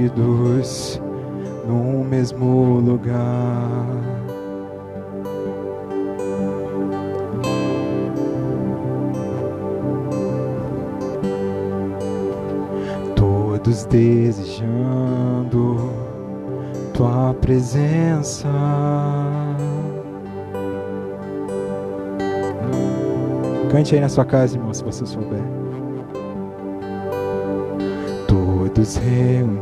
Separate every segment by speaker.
Speaker 1: reunidos no mesmo lugar. Todos desejando tua presença. Cante aí na sua casa, irmão, se você souber. Todos reunidos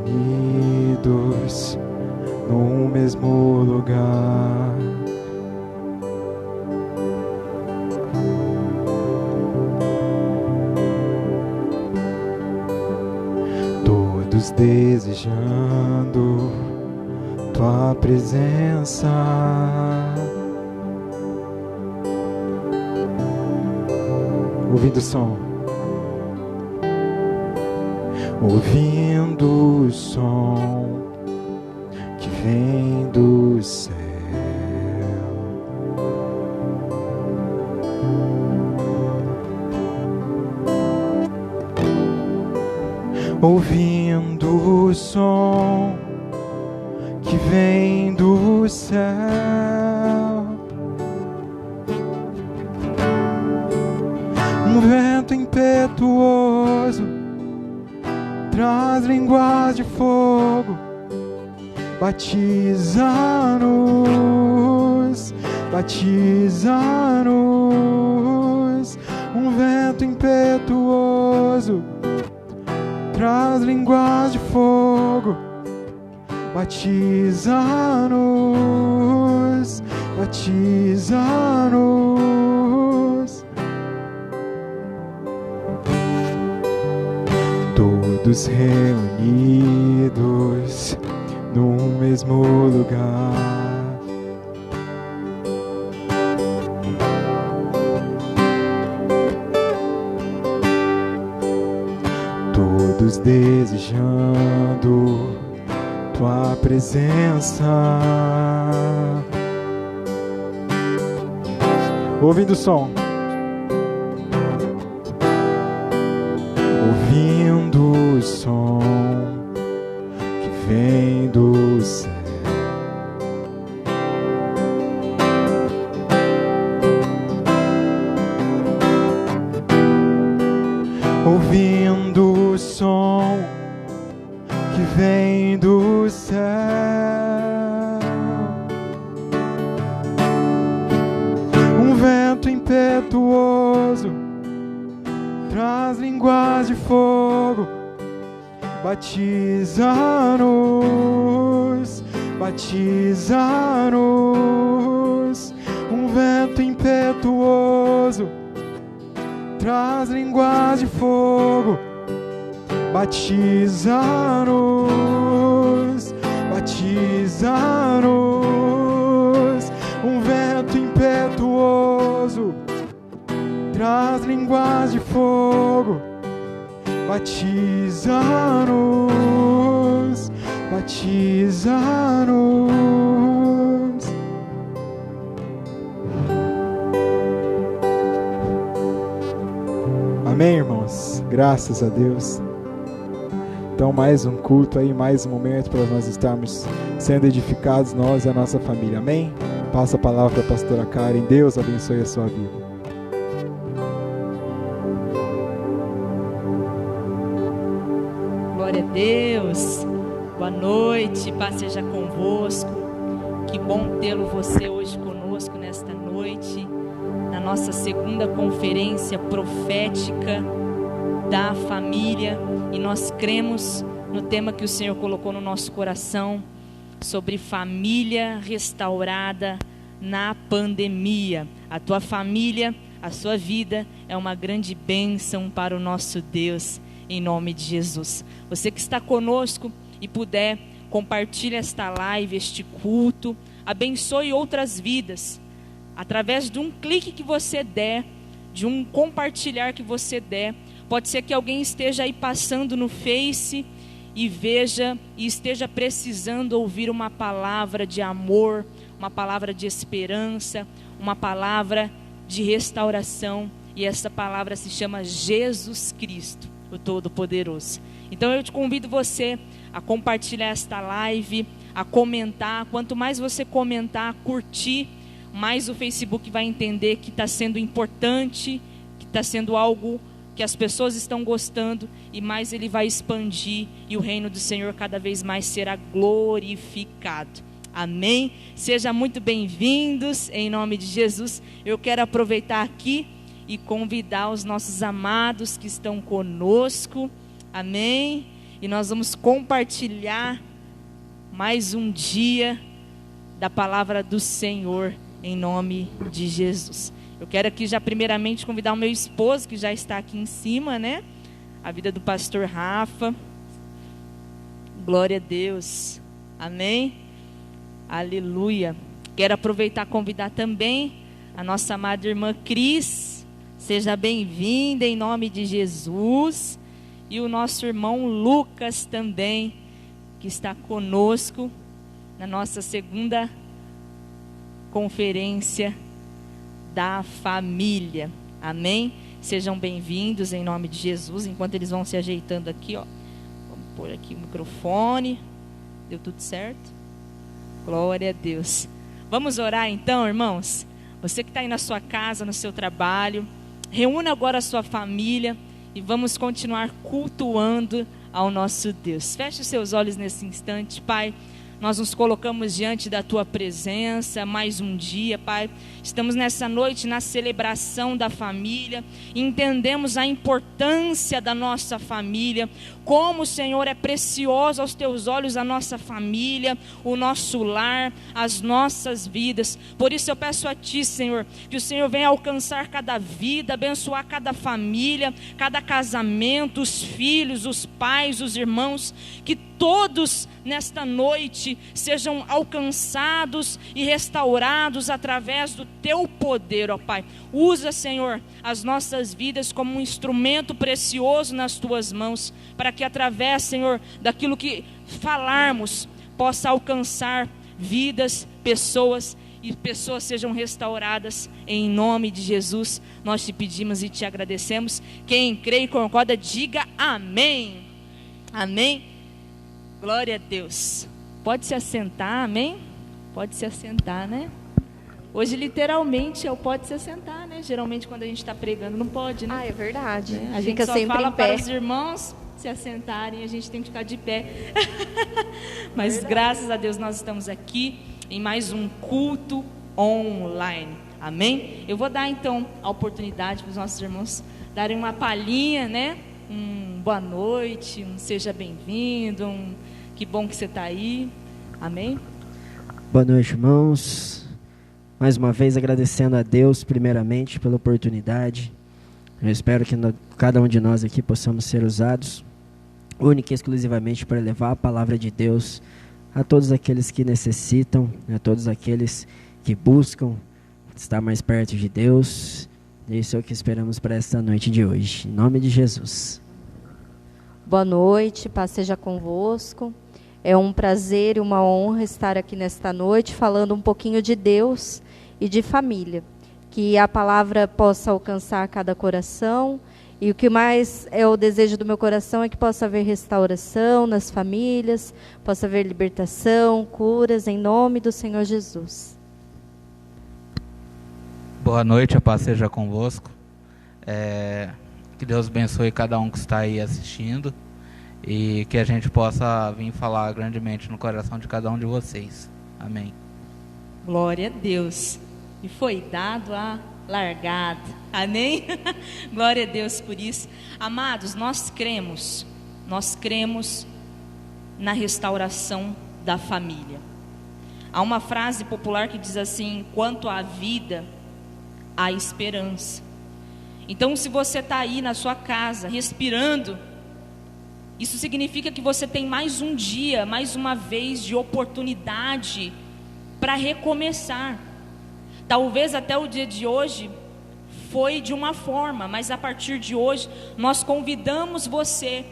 Speaker 1: no mesmo lugar. Todos desejando tua presença. Ouvindo o som. Ouvindo o som que vem do céu. Ouvindo o som que vem do céu. Um vento impetuoso traz línguas de fogo, batiza-nos, batiza-nos. Um vento impetuoso traz línguas de fogo, batiza-nos, batiza-nos. Todos reunidos no mesmo lugar. Todos desejando tua presença. Ouvindo o som. Ouvindo o som que vem do céu. Ouvindo o som que vem do céu. Um vento impetuoso traz línguas de fogo, batiza-nos, batiza-nos. Um vento impetuoso traz línguas de fogo, batiza-nos, batiza-nos. Um vento impetuoso traz línguas de fogo, batiza-nos, batiza-nos. Amém, irmãos? Graças a Deus. Então, mais um culto aí, mais um momento para nós estarmos sendo edificados, nós e a nossa família. Amém? Passa a palavra para a pastora Karen. Deus abençoe a sua vida.
Speaker 2: Glória a Deus. Boa noite, paz seja convosco. Que bom tê-lo você hoje conosco nesta noite, na nossa segunda conferência profética da família. E nós cremos no tema que o Senhor colocou no nosso coração, sobre família restaurada na pandemia. A tua família, a sua vida é uma grande bênção para o nosso Deus, em nome de Jesus. Você que está conosco e puder, compartilhe esta live, este culto, abençoe outras vidas, através de um clique que você der, de um compartilhar que você der. Pode ser que alguém esteja aí passando no Face e veja e esteja precisando ouvir uma palavra de amor, uma palavra de esperança, uma palavra de restauração. E essa palavra se chama Jesus Cristo, o Todo-Poderoso. Então eu te convido você a compartilhar esta live, a comentar. Quanto mais você comentar, curtir, mais o Facebook vai entender que está sendo importante, que está sendo algo que as pessoas estão gostando, e mais ele vai expandir, e o reino do Senhor cada vez mais será glorificado. Amém? Sejam muito bem-vindos, em nome de Jesus. Eu quero aproveitar aqui e convidar os nossos amados que estão conosco, amém? E nós vamos compartilhar mais um dia da palavra do Senhor, em nome de Jesus. Eu quero aqui já primeiramente convidar o meu esposo, que já está aqui em cima, né? A vida do pastor Rafa. Glória a Deus. Amém? Aleluia. Quero aproveitar e convidar também a nossa amada irmã Cris. Seja bem-vinda em nome de Jesus. E o nosso irmão Lucas também, que está conosco na nossa segunda conferência da família. Amém? Sejam bem-vindos em nome de Jesus. Enquanto eles vão se ajeitando aqui, ó, vamos pôr aqui o microfone. Deu tudo certo? Glória a Deus. Vamos orar então, irmãos? Você que está aí na sua casa, no seu trabalho, reúna agora a sua família e vamos continuar cultuando ao nosso Deus. Feche os seus olhos nesse instante, Pai. Nós nos colocamos diante da Tua presença, mais um dia, Pai. Estamos nessa noite na celebração da família, entendemos a importância da nossa família, como o Senhor é precioso aos Teus olhos a nossa família, o nosso lar, as nossas vidas. Por isso eu peço a Ti, Senhor, que o Senhor venha alcançar cada vida, abençoar cada família, cada casamento, os filhos, os pais, os irmãos, que todos nesta noite sejam alcançados e restaurados através do Teu poder, ó Pai. Usa, Senhor, as nossas vidas como um instrumento precioso nas Tuas mãos, para que através, Senhor, daquilo que falarmos, possa alcançar vidas, pessoas, e pessoas sejam restauradas em nome de Jesus. Nós Te pedimos e Te agradecemos. Quem crê e concorda, diga amém. Amém. Glória a Deus. Pode se assentar, amém? Pode se assentar, né? Hoje, literalmente, é o pode se assentar, né? Geralmente, quando a gente está pregando, não pode, né?
Speaker 3: Ah, é verdade.
Speaker 2: A gente
Speaker 3: fica
Speaker 2: só
Speaker 3: sempre
Speaker 2: fala
Speaker 3: em pé.
Speaker 2: para os irmãos se assentarem, a gente tem que ficar de pé. Mas, verdade, graças a Deus, nós estamos aqui em mais um culto online. Amém? Eu vou dar, então, a oportunidade para os nossos irmãos darem uma palhinha, né? Boa noite, seja bem-vindo, que bom que você está aí. Amém?
Speaker 4: Boa noite, irmãos. Mais uma vez agradecendo a Deus primeiramente pela oportunidade. Eu espero que cada um de nós aqui possamos ser usados única e exclusivamente para levar a palavra de Deus a todos aqueles que necessitam, a todos aqueles que buscam estar mais perto de Deus. Isso é o que esperamos para esta noite de hoje. Em nome de Jesus.
Speaker 3: Boa noite, paz seja convosco. É um prazer e uma honra estar aqui nesta noite falando um pouquinho de Deus e de família. Que a palavra possa alcançar cada coração. E o que mais é o desejo do meu coração é que possa haver restauração nas famílias, possa haver libertação, curas, em nome do Senhor Jesus.
Speaker 5: Boa noite, a paz seja convosco. Que Deus abençoe cada um que está aí assistindo e que a gente possa vir falar grandemente no coração de cada um de vocês. Amém.
Speaker 2: Glória a Deus. E foi dado a largada. Amém? Glória a Deus por isso. Amados, nós cremos na restauração da família. Há uma frase popular que diz assim: enquanto há vida, há esperança. Então, se você está aí na sua casa, respirando, isso significa que você tem mais um dia, mais uma vez de oportunidade para recomeçar. Talvez até o dia de hoje foi de uma forma, mas a partir de hoje nós convidamos você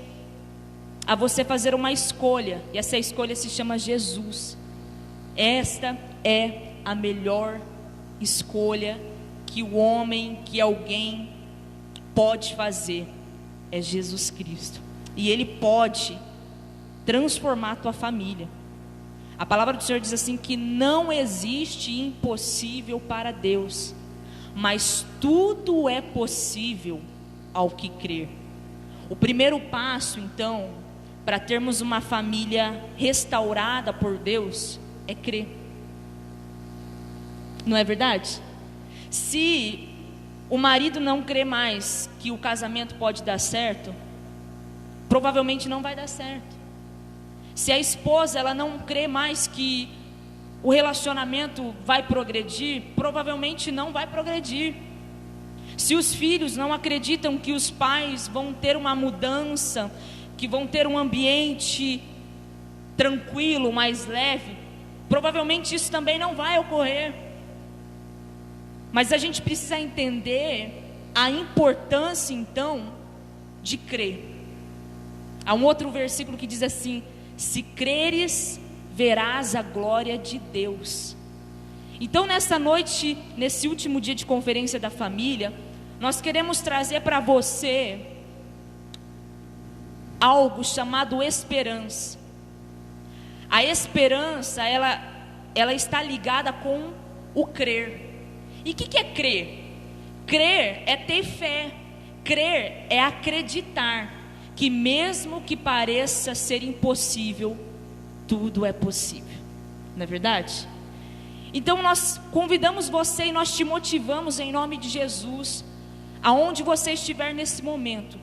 Speaker 2: a você fazer uma escolha, e essa escolha se chama Jesus. Esta é a melhor escolha que o homem, que alguém pode fazer. é Jesus Cristo. E Ele pode transformar a tua família. A palavra do Senhor diz assim, que não existe impossível para Deus, mas tudo é possível ao que crer. O primeiro passo, então, para termos uma família restaurada por Deus, é crer. Não é verdade? Se o marido não crê mais que o casamento pode dar certo, provavelmente não vai dar certo. Se a esposa ela não crê mais que o relacionamento vai progredir, provavelmente não vai progredir. Se os filhos não acreditam que os pais vão ter uma mudança, que vão ter um ambiente tranquilo, mais leve, provavelmente isso também não vai ocorrer. Mas a gente precisa entender a importância então de crer. Há um outro versículo que diz assim: se creres, verás a glória de Deus. Então nessa noite, nesse último dia de conferência da família, nós queremos trazer para você algo chamado esperança. A esperança, ela está ligada com o crer. E o que é crer? Crer é ter fé. Crer é acreditar que mesmo que pareça ser impossível, tudo é possível. Não é verdade? Então nós convidamos você e nós te motivamos em nome de Jesus, aonde você estiver nesse momento,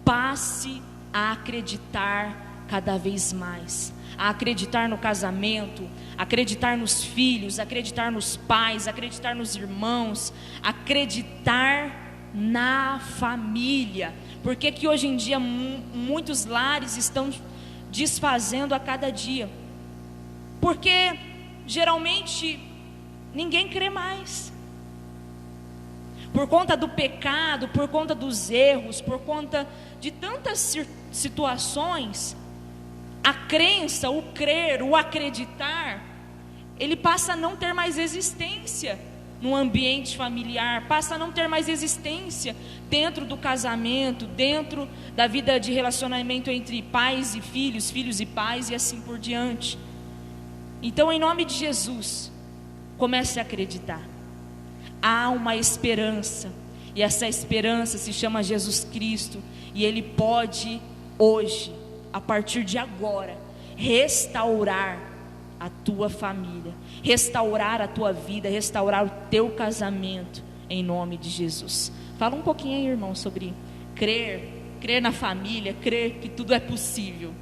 Speaker 2: passe a acreditar cada vez mais, a acreditar no casamento, acreditar nos filhos, acreditar nos pais, acreditar nos irmãos, acreditar na família. Porque que hoje em dia muitos lares estão desfazendo a cada dia? Porque geralmente ninguém crê mais. Por conta do pecado, por conta dos erros, por conta de tantas situações, a crença, o crer, o acreditar, ele passa a não ter mais existência no ambiente familiar, passa a não ter mais existência dentro do casamento, dentro da vida de relacionamento entre pais e filhos, filhos e pais e assim por diante. Então, em nome de Jesus, comece a acreditar. Há uma esperança, e essa esperança se chama Jesus Cristo, e Ele pode hoje, a partir de agora, restaurar a tua família, restaurar a tua vida, restaurar o teu casamento, em nome de Jesus. Fala um pouquinho aí, irmão, sobre crer na família, crer que tudo é possível.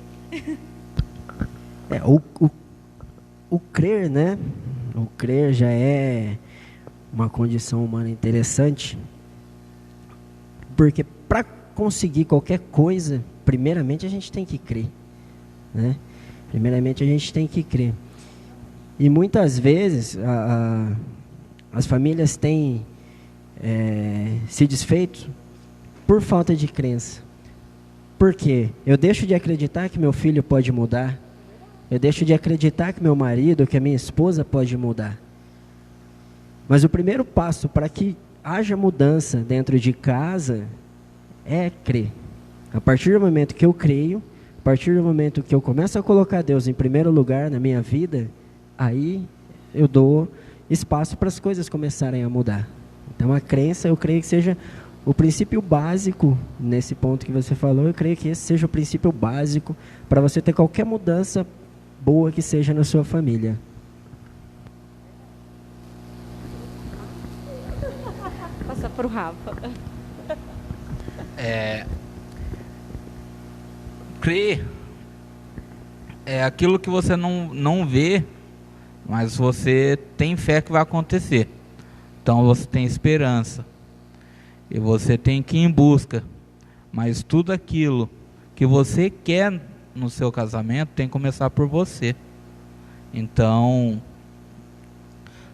Speaker 4: O crer, né? O crer já é uma condição humana interessante, porque para conseguir qualquer coisa, primeiramente a gente tem que crer, né? Primeiramente a gente tem que crer. E muitas vezes as famílias têm se desfeito por falta de crença. Por quê? Eu deixo de acreditar que meu filho pode mudar. Eu deixo de acreditar que meu marido, que a minha esposa pode mudar. Mas o primeiro passo para que haja mudança dentro de casa é crer. A partir do momento que eu creio, a partir do momento que eu começo a colocar Deus em primeiro lugar na minha vida, aí eu dou espaço para as coisas começarem a mudar. Então a crença, eu creio que seja o princípio básico, nesse ponto que você falou, eu creio que esse seja o princípio básico para você ter qualquer mudança boa que seja na sua família.
Speaker 3: Passa para o Rafa.
Speaker 5: Crer é aquilo que você não vê, mas você tem fé que vai acontecer. Então você tem esperança e você tem que ir em busca. Mas tudo aquilo que você quer no seu casamento tem que começar por você. Então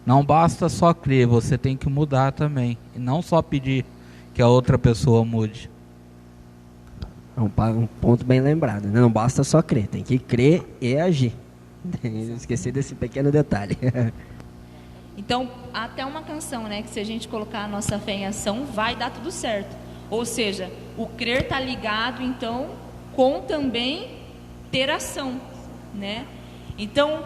Speaker 5: não basta só crer, você tem que mudar também, e não só pedir que a outra pessoa mude.
Speaker 4: É um ponto bem lembrado, né? Não basta só crer, tem que crer e agir. Esqueci desse pequeno detalhe.
Speaker 2: Então, até uma canção, né? Que se a gente colocar a nossa fé em ação, vai dar tudo certo. Ou seja, o crer está ligado, então, com também ter ação, né? Então,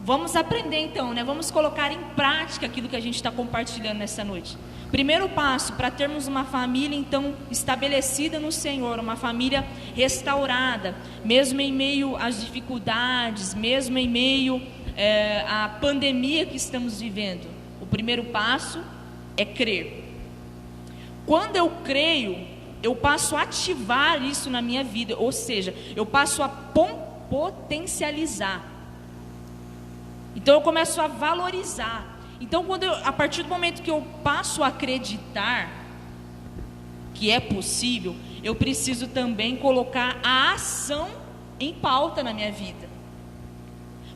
Speaker 2: vamos aprender, então, né? Vamos colocar em prática aquilo que a gente está compartilhando nessa noite. Primeiro passo para termos uma família, então, estabelecida no Senhor, uma família restaurada, mesmo em meio às dificuldades, mesmo em meio à pandemia que estamos vivendo. O primeiro passo é crer. Quando eu creio, eu passo a ativar isso na minha vida, ou seja, eu passo a potencializar. Então eu começo a valorizar. Então a partir do momento que eu passo a acreditar que é possível, eu preciso também colocar a ação em pauta na minha vida.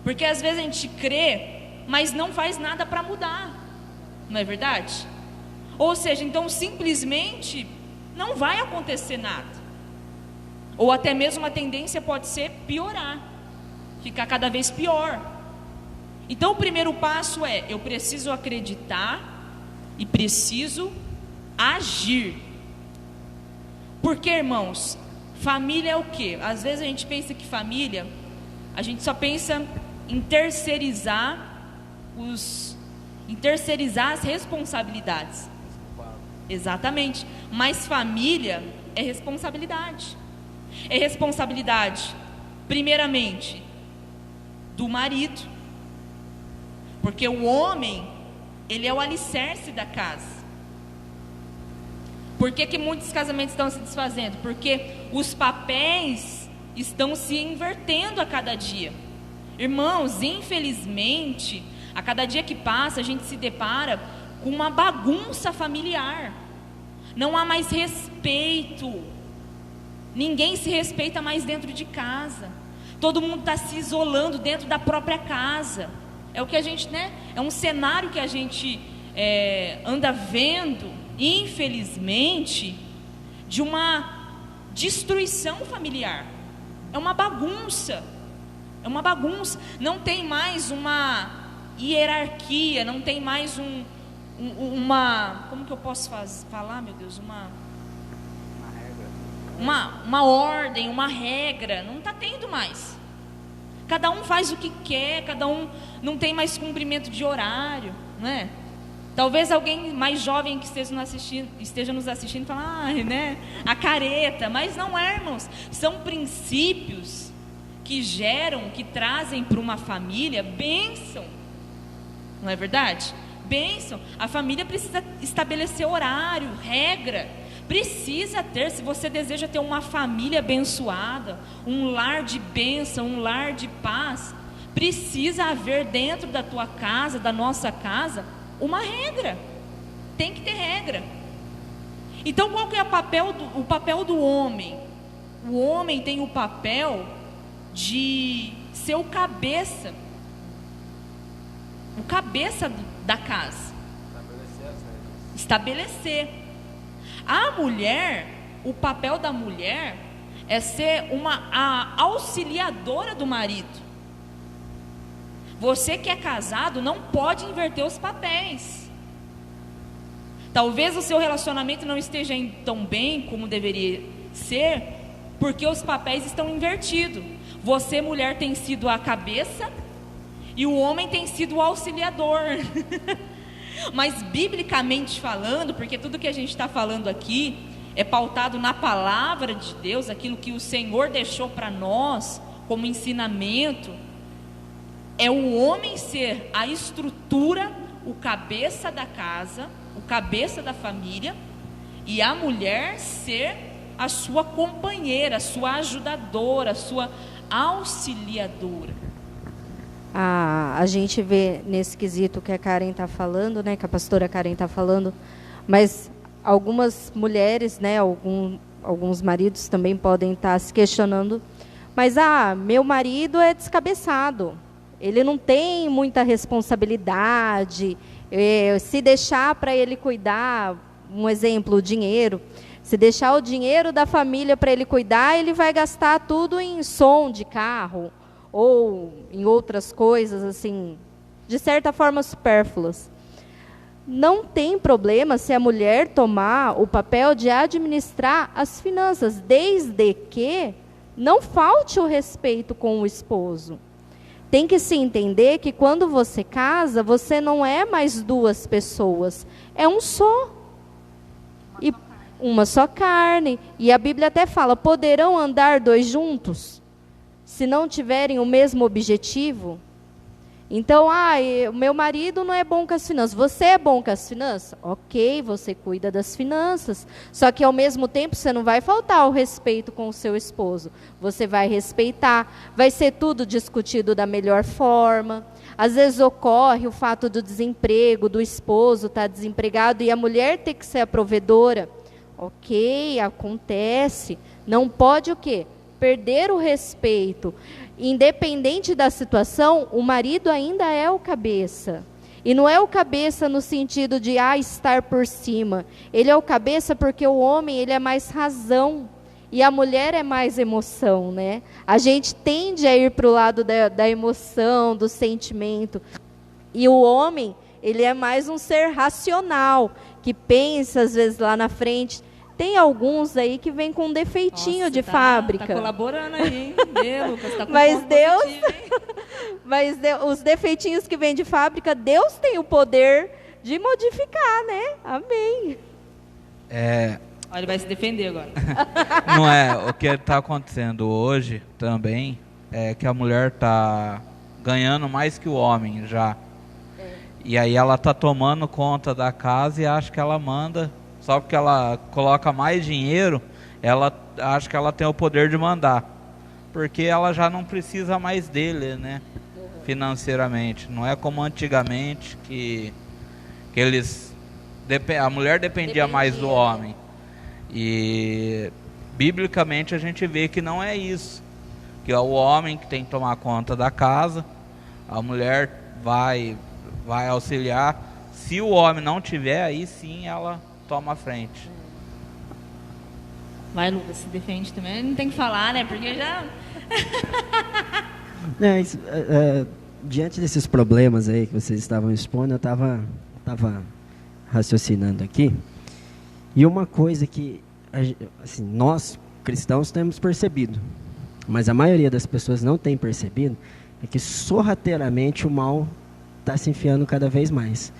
Speaker 2: Porque às vezes a gente crê, mas não faz nada para mudar, não é verdade? Ou seja, então simplesmente não vai acontecer nada. Ou até mesmo a tendência pode ser piorar, ficar cada vez pior. Então o primeiro passo é, eu preciso acreditar e preciso agir. Porque, irmãos, família é o quê? Às vezes a gente pensa que família, a gente só pensa em terceirizar as responsabilidades. Exatamente. Mas família é responsabilidade. É responsabilidade, primeiramente, do marido. Porque o homem, ele é o alicerce da casa. Por que muitos casamentos estão se desfazendo? Porque os papéis estão se invertendo a cada dia. Irmãos, infelizmente, a cada dia que passa, a gente se depara com uma bagunça familiar. Não há mais respeito. Ninguém se respeita mais dentro de casa. Todo mundo está se isolando dentro da própria casa. É o que a gente, né? É um cenário que a gente anda vendo, infelizmente, de uma destruição familiar. É uma bagunça. É uma bagunça. Não tem mais uma hierarquia, não tem mais uma, como que eu posso falar, meu Deus, uma ordem, uma regra, não está tendo mais. Cada um faz o que quer, cada um não tem mais cumprimento de horário, não é? Talvez alguém mais jovem que esteja nos assistindo fale, né, a careta, mas não é, irmãos, são princípios que geram, que trazem para uma família bênção, não é verdade? Bênção. A família precisa estabelecer horário, regra. Precisa ter, se você deseja ter uma família abençoada, um lar de bênção, um lar de paz, precisa haver dentro da tua casa, da nossa casa, uma regra. Tem que ter regra. Então qual que é o papel do homem? O homem tem o papel de ser o cabeça da casa. Estabelecer. A mulher, o papel da mulher é ser a auxiliadora do marido. Você que é casado não pode inverter os papéis. Talvez o seu relacionamento não esteja indo tão bem como deveria ser, porque os papéis estão invertidos. Você, mulher, tem sido a cabeça e o homem tem sido o auxiliador. Mas biblicamente falando, porque tudo que a gente está falando aqui é pautado na palavra de Deus, aquilo que o Senhor deixou para nós como ensinamento, é o homem ser a estrutura, o cabeça da casa, o cabeça da família, e a mulher ser a sua companheira, a sua ajudadora, a sua auxiliadora.
Speaker 3: A gente vê nesse quesito que a Karen está falando, né, que a pastora Karen está falando, mas algumas mulheres, né, alguns maridos também podem estar se questionando, mas meu marido é descabeçado, ele não tem muita responsabilidade, se deixar para ele cuidar, um exemplo, o dinheiro, se deixar o dinheiro da família para ele cuidar, ele vai gastar tudo em som de carro, ou em outras coisas, assim, de certa forma supérfluas. não tem problema se a mulher tomar o papel de administrar as finanças, desde que não falte o respeito com o esposo. Tem que se entender que quando você casa, você não é mais duas pessoas, é um só. E uma só carne. E a Bíblia até fala, poderão andar dois juntos, se não tiverem o mesmo objetivo? Então, o meu marido não é bom com as finanças. Você é bom com as finanças? Ok, você cuida das finanças. Só que, ao mesmo tempo, você não vai faltar o respeito com o seu esposo. Você vai respeitar. Vai ser tudo discutido da melhor forma. Às vezes ocorre o fato do desemprego, do esposo estar desempregado e a mulher ter que ser a provedora. Ok, acontece. Não pode o quê? Perder o respeito. Independente da situação, o marido ainda é o cabeça. E não é o cabeça no sentido de estar por cima. Ele é o cabeça porque o homem ele é mais razão e a mulher é mais emoção, né? A gente tende a ir para o lado da emoção, do sentimento. E o homem, ele é mais um ser racional, que pensa às vezes lá na frente. Tem alguns aí que vêm com um defeitinho de fábrica.
Speaker 2: Tá colaborando aí, hein? Lucas, tá com
Speaker 3: mas Deus,
Speaker 2: positivo,
Speaker 3: os defeitinhos que vêm de fábrica, Deus tem o poder de modificar, né? Amém.
Speaker 2: Olha, ele vai se defender agora.
Speaker 5: Não é, o que está acontecendo hoje também é que a mulher está ganhando mais que o homem já. E aí ela está tomando conta da casa e acha que ela manda. Só porque ela coloca mais dinheiro, ela acha que ela tem o poder de mandar. Porque ela já não precisa mais dele, né? Financeiramente. Não é como antigamente que a mulher dependia mais do homem. E biblicamente a gente vê que não é isso. Que é o homem que tem que tomar conta da casa, a mulher vai auxiliar. Se o homem não tiver, aí sim ela toma a frente.
Speaker 2: Vai, Lucas, se defende também. Não tem que falar, né? Porque já...
Speaker 4: Diante desses problemas aí que vocês estavam expondo, eu estava raciocinando aqui. E uma coisa que assim, nós, cristãos, temos percebido, mas a maioria das pessoas não tem percebido, é que sorrateiramente o mal está se enfiando cada vez mais.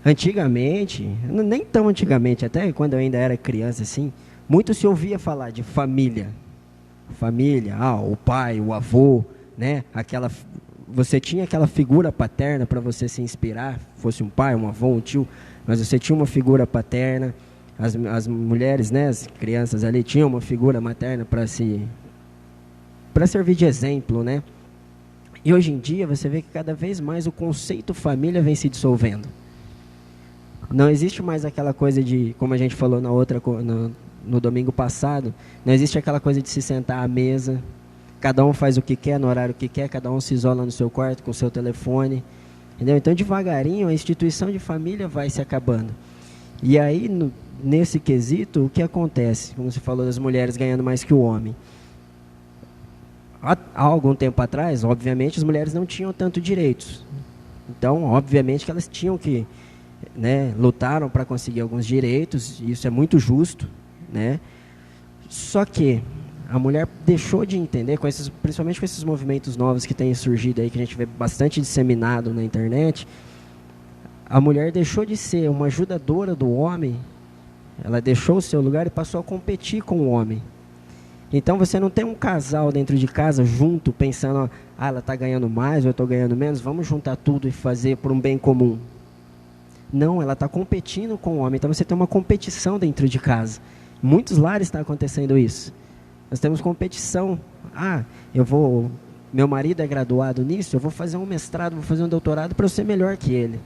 Speaker 4: Antigamente, nem tão antigamente, até quando eu ainda era criança, assim, muito se ouvia falar de família. Família, o pai, o avô, né? Você tinha aquela figura paterna para você se inspirar, fosse um pai, um avô, um tio, mas você tinha uma figura paterna. As mulheres, né, as crianças ali tinham uma figura materna para servir de exemplo, né? E hoje em dia você vê que cada vez mais o conceito família vem se dissolvendo. Não existe mais aquela coisa de, como a gente falou no domingo passado, não existe aquela coisa de se sentar à mesa, cada um faz o que quer, no horário que quer, cada um se isola no seu quarto com o seu telefone, entendeu? Então, devagarinho, a instituição de família vai se acabando. E aí, nesse quesito, o que acontece? Como você falou das mulheres ganhando mais que o homem. Há algum tempo atrás, obviamente, as mulheres não tinham tanto direitos. Então, obviamente que elas tinham que... né, lutaram para conseguir alguns direitos, e isso é muito justo, né? Só que a mulher deixou de entender, principalmente com esses movimentos novos que têm surgido aí, que a gente vê bastante disseminado na internet, a mulher deixou de ser uma ajudadora do homem, ela deixou o seu lugar e passou a competir com o homem. Então você não tem um casal dentro de casa junto, pensando, ela está ganhando mais, eu estou ganhando menos, vamos juntar tudo e fazer por um bem comum. Não, ela está competindo com o homem. Então você tem uma competição dentro de casa. Em muitos lares está acontecendo isso. Nós temos competição. Meu marido é graduado nisso, eu vou fazer um mestrado, vou fazer um doutorado para eu ser melhor que ele.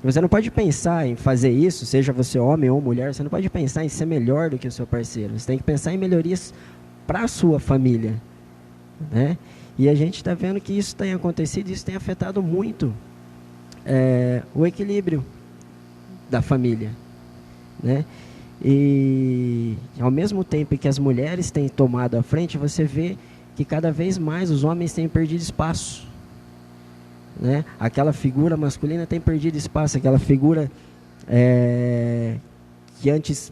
Speaker 4: Você não pode pensar em fazer isso, seja você homem ou mulher, você não pode pensar em ser melhor do que o seu parceiro. Você tem que pensar em melhorias para a sua família, né? E a gente está vendo que isso tem acontecido, isso tem afetado muito o equilíbrio da família, né? E ao mesmo tempo que as mulheres têm tomado a frente, você vê que cada vez mais os homens têm perdido espaço. né? Aquela figura masculina tem perdido espaço, aquela figura que antes,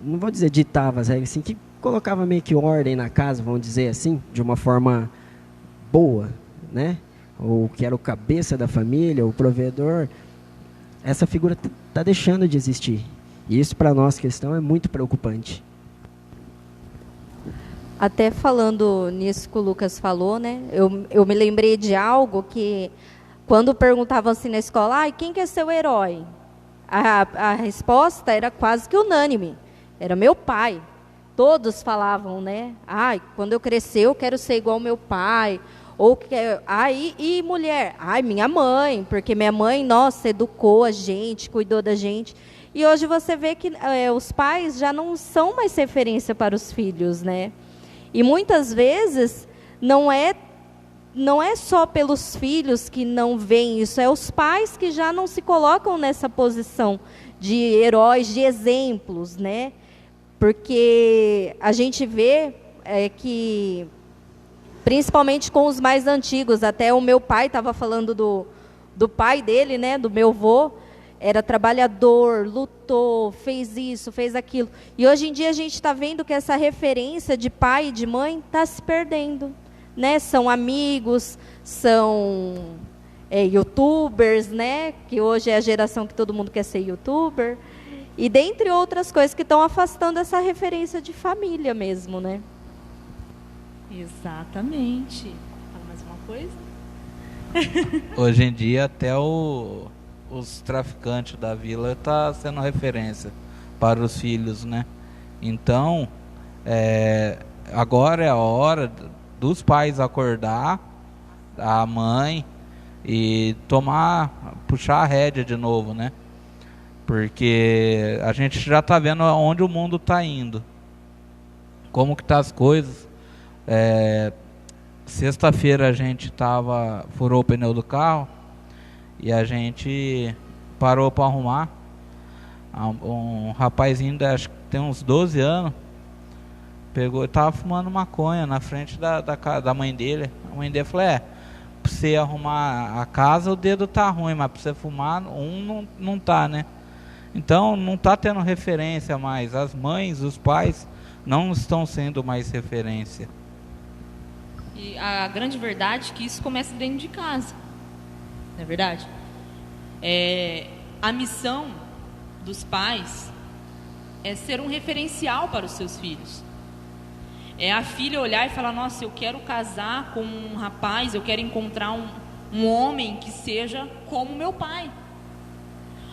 Speaker 4: não vou dizer ditava as regras, assim, que colocava meio que ordem na casa, vamos dizer assim, de uma forma boa, né? Ou que era o cabeça da família, o provedor. Essa figura está deixando de existir. E isso, para nós, cristãos, é muito preocupante.
Speaker 3: Até falando nisso que o Lucas falou, né? Eu me lembrei de algo que, quando perguntavam assim na escola, quem que é seu herói? A resposta era quase que unânime. Era meu pai. Todos falavam, né? Quando eu crescer, eu quero ser igual ao meu pai. Ou e mulher? Minha mãe, porque minha mãe, nossa, educou a gente, cuidou da gente. E hoje você vê que os pais já não são mais referência para os filhos, né? E muitas vezes não é só pelos filhos que não veem isso, é os pais que já não se colocam nessa posição de heróis, de exemplos, né? Porque a gente vê que, principalmente com os mais antigos, até o meu pai estava falando do pai dele, né, do meu avô, era trabalhador, lutou, fez isso, fez aquilo. E hoje em dia a gente está vendo que essa referência de pai e de mãe está se perdendo, né? São amigos, são youtubers, né? Que hoje é a geração que todo mundo quer ser youtuber. E dentre outras coisas que estão afastando essa referência de família mesmo, né?
Speaker 2: Exatamente. Fala mais uma coisa?
Speaker 5: Hoje em dia até os traficantes da vila tá sendo referência para os filhos, né? Então, agora é a hora dos pais acordar, a mãe, e puxar a rédea de novo, né? Porque a gente já está vendo onde o mundo está indo, como que tá as coisas. Sexta-feira a gente furou o pneu do carro e a gente parou para arrumar. Um rapazinho, acho que tem uns 12 anos, pegou e estava fumando maconha na frente da mãe dele. A mãe dele falou, para você arrumar a casa o dedo tá ruim, mas para você fumar não tá, né? Então não está tendo referência mais. As mães, os pais não estão sendo mais referência.
Speaker 2: E a grande verdade é que isso começa dentro de casa. Não é verdade? A missão dos pais é ser um referencial para os seus filhos. É a filha olhar e falar, nossa, eu quero casar com um rapaz, eu quero encontrar um homem que seja como meu pai.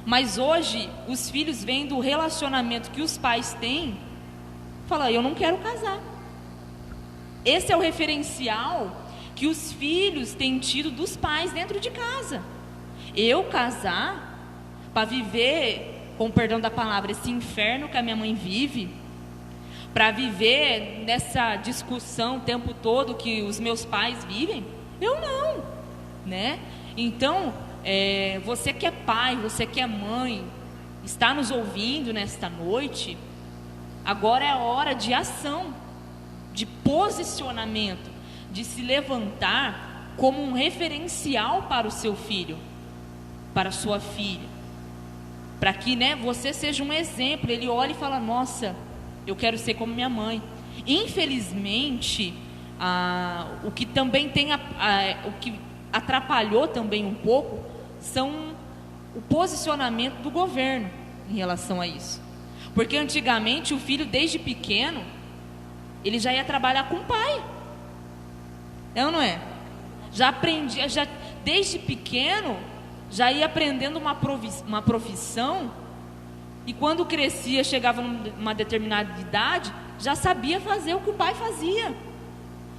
Speaker 2: Mas hoje, os filhos veem do relacionamento que os pais têm, falam, eu não quero casar. Esse é o referencial que os filhos têm tido dos pais dentro de casa. Eu casar para viver, com perdão da palavra, esse inferno que a minha mãe vive, para viver nessa discussão o tempo todo que os meus pais vivem, eu não, né? Então, você que é pai, você que é mãe, está nos ouvindo nesta noite, agora é a hora de ação, de posicionamento, de se levantar como um referencial para o seu filho, para a sua filha, para que, né, você seja um exemplo. Ele olha e fala, nossa, eu quero ser como minha mãe. Infelizmente, o que também o que atrapalhou também um pouco são o posicionamento do governo em relação a isso. Porque antigamente o filho, desde pequeno, ele já ia trabalhar com o pai. É ou não é? Já aprendia, desde pequeno, já ia aprendendo uma profissão, e quando crescia, chegava numa determinada idade, já sabia fazer o que o pai fazia.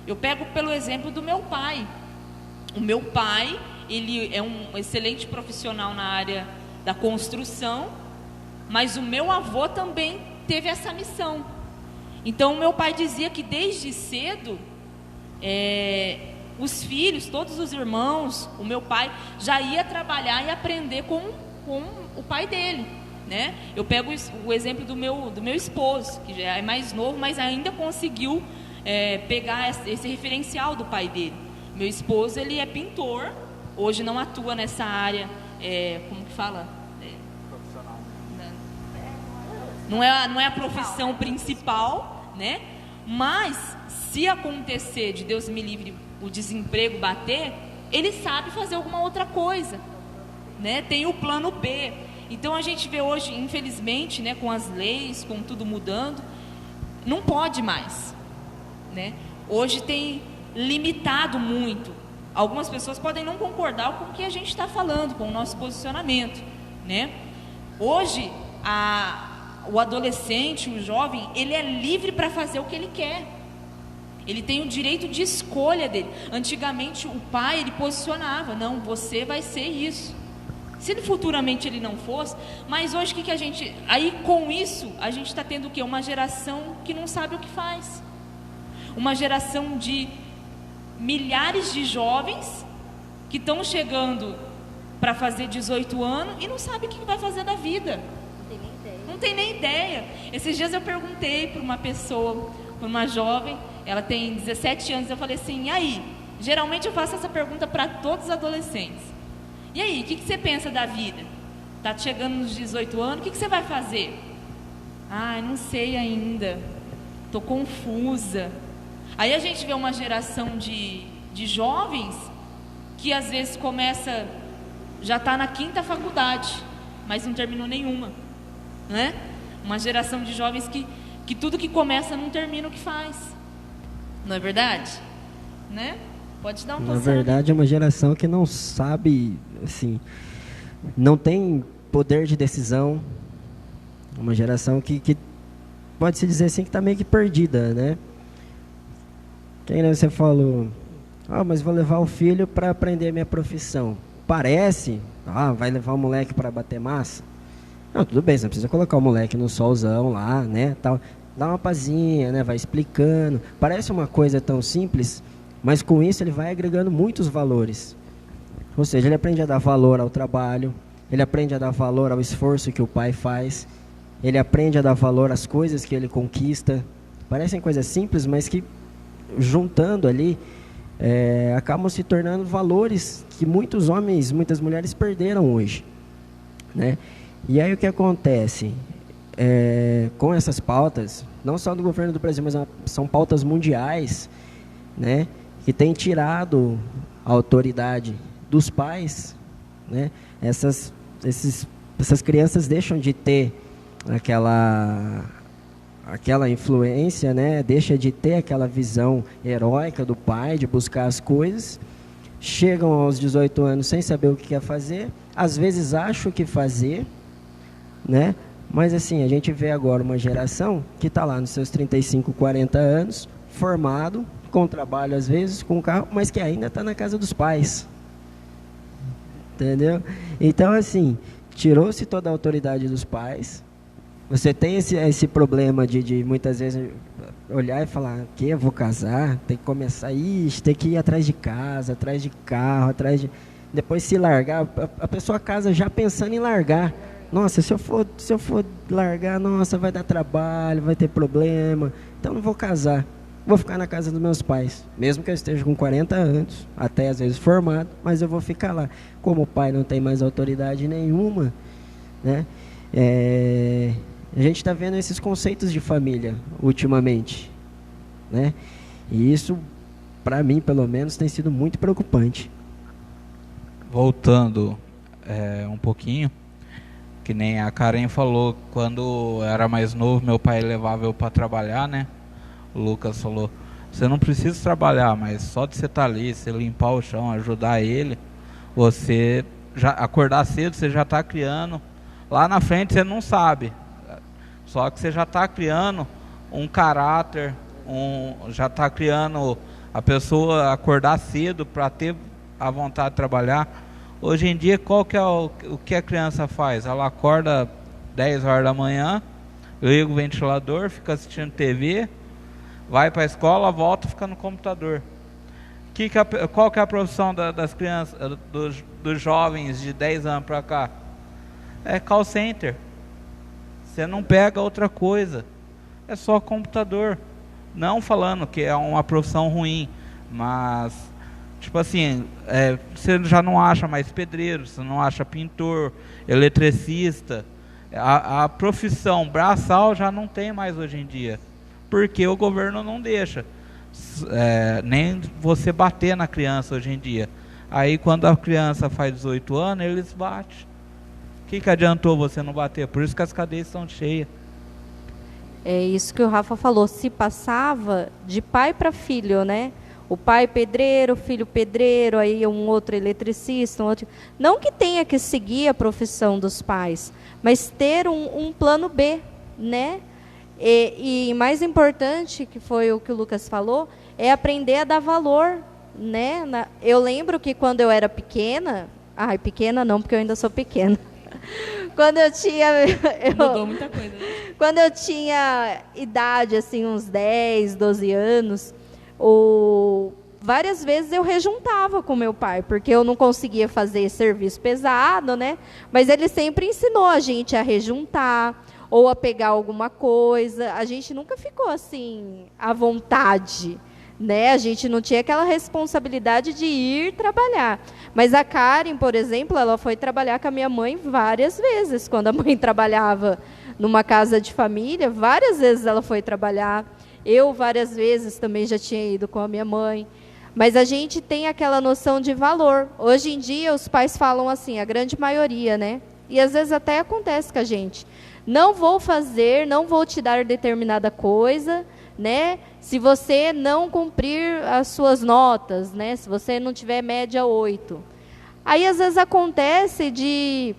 Speaker 2: Eu pego pelo exemplo do meu pai. O meu pai, ele é um excelente profissional na área da construção, mas o meu avô também teve essa missão. Então, o meu pai dizia que desde cedo, os filhos, todos os irmãos, o meu pai já ia trabalhar e aprender com o pai dele, né? Eu pego o exemplo do meu esposo, que já é mais novo, mas ainda conseguiu pegar esse referencial do pai dele. Meu esposo, ele é pintor, hoje não atua nessa área, como que fala?
Speaker 5: Profissional.
Speaker 2: Não é a profissão principal, né? Mas se acontecer, de Deus me livre, o desemprego bater, ele sabe fazer alguma outra coisa, né? Tem o plano B. Então a gente vê hoje, infelizmente, né, com as leis, com tudo mudando, não pode mais, né? Hoje tem limitado muito. Algumas pessoas podem não concordar com o que a gente está falando, com o nosso posicionamento, né? Hoje o adolescente, o jovem, ele é livre para fazer o que ele quer. Ele tem o direito de escolha dele. Antigamente o pai, ele posicionava, não, você vai ser isso. Se futuramente ele não fosse, mas hoje o que a gente... Aí com isso, a gente está tendo o quê? Uma geração que não sabe o que faz. Uma geração de milhares de jovens que estão chegando para fazer 18 anos e não sabe o que vai fazer da vida. Não tem nem ideia. Esses dias eu perguntei para uma pessoa, para uma jovem, ela tem 17 anos, eu falei assim, e aí? Geralmente eu faço essa pergunta para todos os adolescentes. E aí, o que você pensa da vida? Está chegando nos 18 anos, o que você vai fazer? Ah, não sei ainda, estou confusa. Aí a gente vê uma geração de jovens que às vezes começa, já está na 5ª faculdade, mas não terminou nenhuma, né? Uma geração de jovens que tudo que começa não termina o que faz. Não é verdade? Né? Pode dar um
Speaker 4: Na verdade, é uma geração que não sabe, assim, não tem poder de decisão. Uma geração que pode-se dizer assim que está meio que perdida, né? Quem você falou, mas vou levar o filho para aprender a minha profissão. Parece, vai levar o moleque para bater massa. Não, tudo bem, você não precisa colocar o moleque no solzão lá, né? Tal. Dá uma pazinha, né? Vai explicando. Parece uma coisa tão simples, mas com isso ele vai agregando muitos valores. Ou seja, ele aprende a dar valor ao trabalho, ele aprende a dar valor ao esforço que o pai faz, ele aprende a dar valor às coisas que ele conquista. Parecem coisas simples, mas que juntando ali, acabam se tornando valores que muitos homens, muitas mulheres perderam hoje, né? E aí o que acontece? Com essas pautas, não só do governo do Brasil, mas são pautas mundiais, né, que tem tirado a autoridade dos pais, né? Essas crianças deixam de ter aquela influência, né? Deixa de ter aquela visão heróica do pai, de buscar as coisas, chegam aos 18 anos sem saber o que quer fazer, às vezes acham o que fazer, né? Mas assim, a gente vê agora uma geração que está lá nos seus 35, 40 anos, formado, com trabalho às vezes, com carro, mas que ainda está na casa dos pais. Entendeu? Então assim, tirou-se toda a autoridade dos pais. Você tem esse problema de muitas vezes olhar e falar, que eu vou casar, tem que começar, tem que ir atrás de casa, atrás de carro, depois se largar, a pessoa casa já pensando em largar. Nossa, se eu for largar, nossa, vai dar trabalho, vai ter problema, então não vou casar, vou ficar na casa dos meus pais, mesmo que eu esteja com 40 anos, até às vezes formado, mas eu vou ficar lá. Como o pai não tem mais autoridade nenhuma, né? A gente está vendo esses conceitos de família ultimamente, né? E isso, para mim, pelo menos, tem sido muito preocupante.
Speaker 5: Voltando um pouquinho, que nem a Karen falou, quando eu era mais novo, meu pai levava eu para trabalhar, né? O Lucas falou, você não precisa trabalhar, mas só de você estar ali, você limpar o chão, ajudar ele, você já acordar cedo, você já está criando. Lá na frente você não sabe, só que você já está criando um caráter, já está criando a pessoa acordar cedo para ter a vontade de trabalhar. Hoje em dia, qual que é o que a criança faz? Ela acorda 10 horas da manhã, liga o ventilador, fica assistindo TV, vai para a escola, volta e fica no computador. Qual que é a profissão das crianças, dos jovens de 10 anos para cá? É call center. Você não pega outra coisa, é só computador. Não falando que é uma profissão ruim, mas Tipo assim, você já não acha mais pedreiro, você não acha pintor, eletricista. A profissão braçal já não tem mais hoje em dia, porque o governo não deixa nem você bater na criança hoje em dia. Aí quando a criança faz 18 anos, eles batem. O que adiantou você não bater? Por isso que as cadeias estão cheias.
Speaker 3: É isso que o Rafa falou, se passava de pai para filho, né? O pai pedreiro, o filho pedreiro, aí um outro eletricista, um outro... Não que tenha que seguir a profissão dos pais, mas ter um plano B, né? E mais importante, que foi o que o Lucas falou, é aprender a dar valor, né? Eu lembro que quando eu era pequena... pequena não, porque eu ainda sou pequena. Quando eu tinha...
Speaker 2: Mudou muita coisa, né?
Speaker 3: Quando eu tinha idade, assim, uns 10, 12 anos... várias vezes eu rejuntava com meu pai, porque eu não conseguia fazer serviço pesado, né? Mas ele sempre ensinou a gente a rejuntar ou a pegar alguma coisa. A gente nunca ficou assim à vontade, né? A gente não tinha aquela responsabilidade de ir trabalhar. Mas a Karen, por exemplo, ela foi trabalhar com a minha mãe várias vezes. Quando a mãe trabalhava numa casa de família, várias vezes ela foi trabalhar. Eu, várias vezes, também já tinha ido com a minha mãe. Mas a gente tem aquela noção de valor. Hoje em dia, os pais falam assim, a grande maioria, né? E às vezes até acontece com a gente. Não vou fazer, não vou te dar determinada coisa, né? Se você não cumprir as suas notas, né? Se você não tiver média 8. Aí, às vezes, acontece de...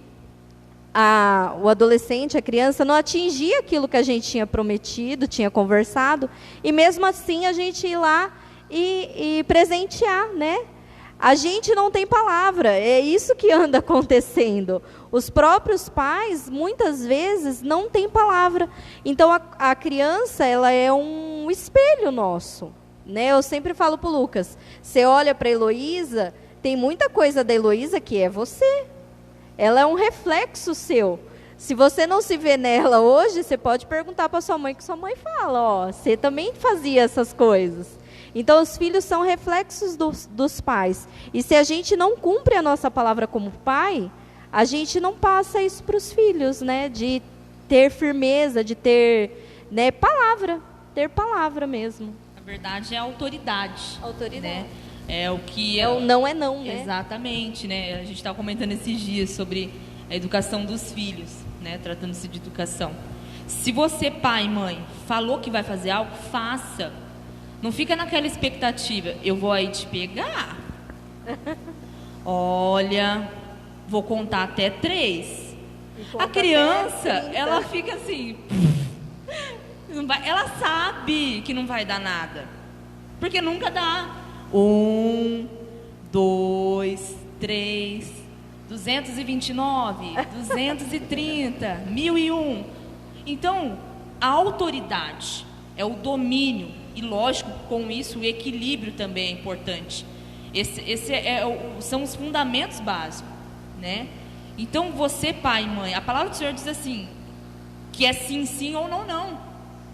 Speaker 3: o adolescente, a criança, não atingia aquilo que a gente tinha prometido, tinha conversado, e mesmo assim a gente ir lá e presentear, né? A gente não tem palavra, é isso que anda acontecendo. Os próprios pais, muitas vezes, não têm palavra. Então, a criança, ela é um espelho nosso, né? Eu sempre falo para o Lucas, você olha para a Heloísa, tem muita coisa da Heloísa que é você. Ela é um reflexo seu. Se você não se vê nela hoje, você pode perguntar para sua mãe, que sua mãe fala, você também fazia essas coisas. Então, os filhos são reflexos dos pais. E se a gente não cumpre a nossa palavra como pai, a gente não passa isso para os filhos, né? De ter firmeza, de ter, né, palavra. Ter palavra mesmo.
Speaker 2: Na verdade, é autoridade.
Speaker 3: Autoridade.
Speaker 2: Né? É o que
Speaker 3: o não é não, né?
Speaker 2: Exatamente, né? A gente estava comentando esses dias sobre a educação dos filhos, né? Tratando-se de educação. Se você, pai e mãe, falou que vai fazer algo, faça. Não fica naquela expectativa, eu vou aí te pegar. Olha, vou contar até 3. A criança, ela fica assim, ela sabe que não vai dar nada, porque nunca dá. 1, 2, 3, 229, 230, 1001. Então, a autoridade é o domínio. E, lógico, com isso, o equilíbrio também é importante. São os fundamentos básicos, né? Então, você, pai e mãe, a palavra do Senhor diz assim, que é sim, sim ou não, não.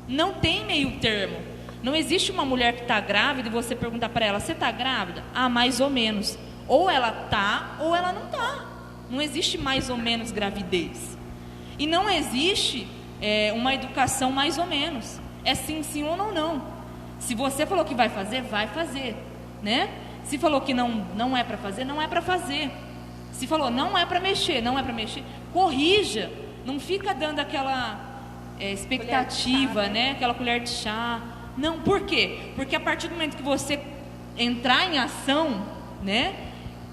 Speaker 2: Não tem meio termo. Não existe uma mulher que está grávida e você perguntar para ela, você está grávida? Ah, mais ou menos. Ou ela está, ou ela não está. Não existe mais ou menos gravidez. E não existe uma educação mais ou menos. É sim, sim ou não, não. Se você falou que vai fazer, né? Se falou que não é para fazer, não é para fazer. Se falou não é para mexer, não é para mexer, corrija. Não fica dando aquela expectativa, né? Aquela colher de chá. Não, por quê? Porque a partir do momento que você entrar em ação, né?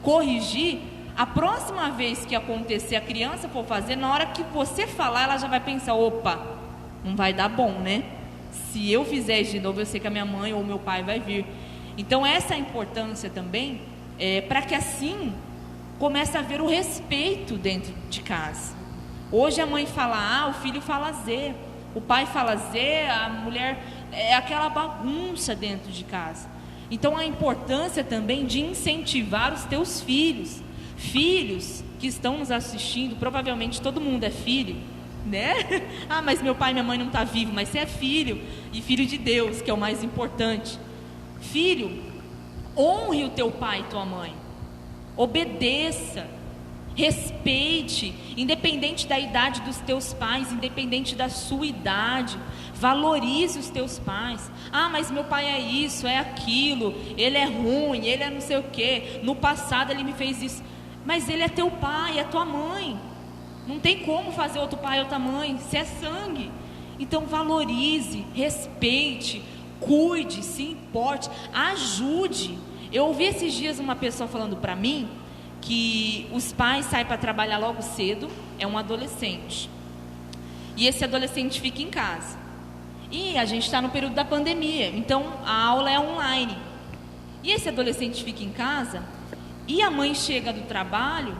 Speaker 2: Corrigir, a próxima vez que acontecer, a criança for fazer, na hora que você falar, ela já vai pensar, opa, não vai dar bom, né? Se eu fizer isso de novo, eu sei que a minha mãe ou meu pai vai vir. Então, essa é a importância também, para que assim comece a haver o respeito dentro de casa. Hoje a mãe fala A, o filho fala Z. O pai fala Z, a mulher... É aquela bagunça dentro de casa. Então, a importância também de incentivar os teus filhos. Filhos que estão nos assistindo, provavelmente todo mundo é filho, né? Ah, mas meu pai e minha mãe não estão vivos, mas você é filho, e filho de Deus, que é o mais importante. Filho, Honre o teu pai e tua mãe. Obedeça. Respeite, independente da idade dos teus pais, independente da sua idade. Valorize os teus pais. Ah, mas meu pai é isso, é aquilo, ele é ruim, ele é não sei o quê, no passado ele me fez isso. Mas ele é teu pai, é tua mãe. Não tem como fazer outro pai ou outra mãe, se é sangue. Então valorize, respeite, cuide, se importe, ajude. Eu ouvi esses dias uma pessoa falando para mim que os pais saem para trabalhar logo cedo, é um adolescente, e esse adolescente fica em casa, e a gente está no período da pandemia, então a aula é online, e esse adolescente fica em casa, e a mãe chega do trabalho,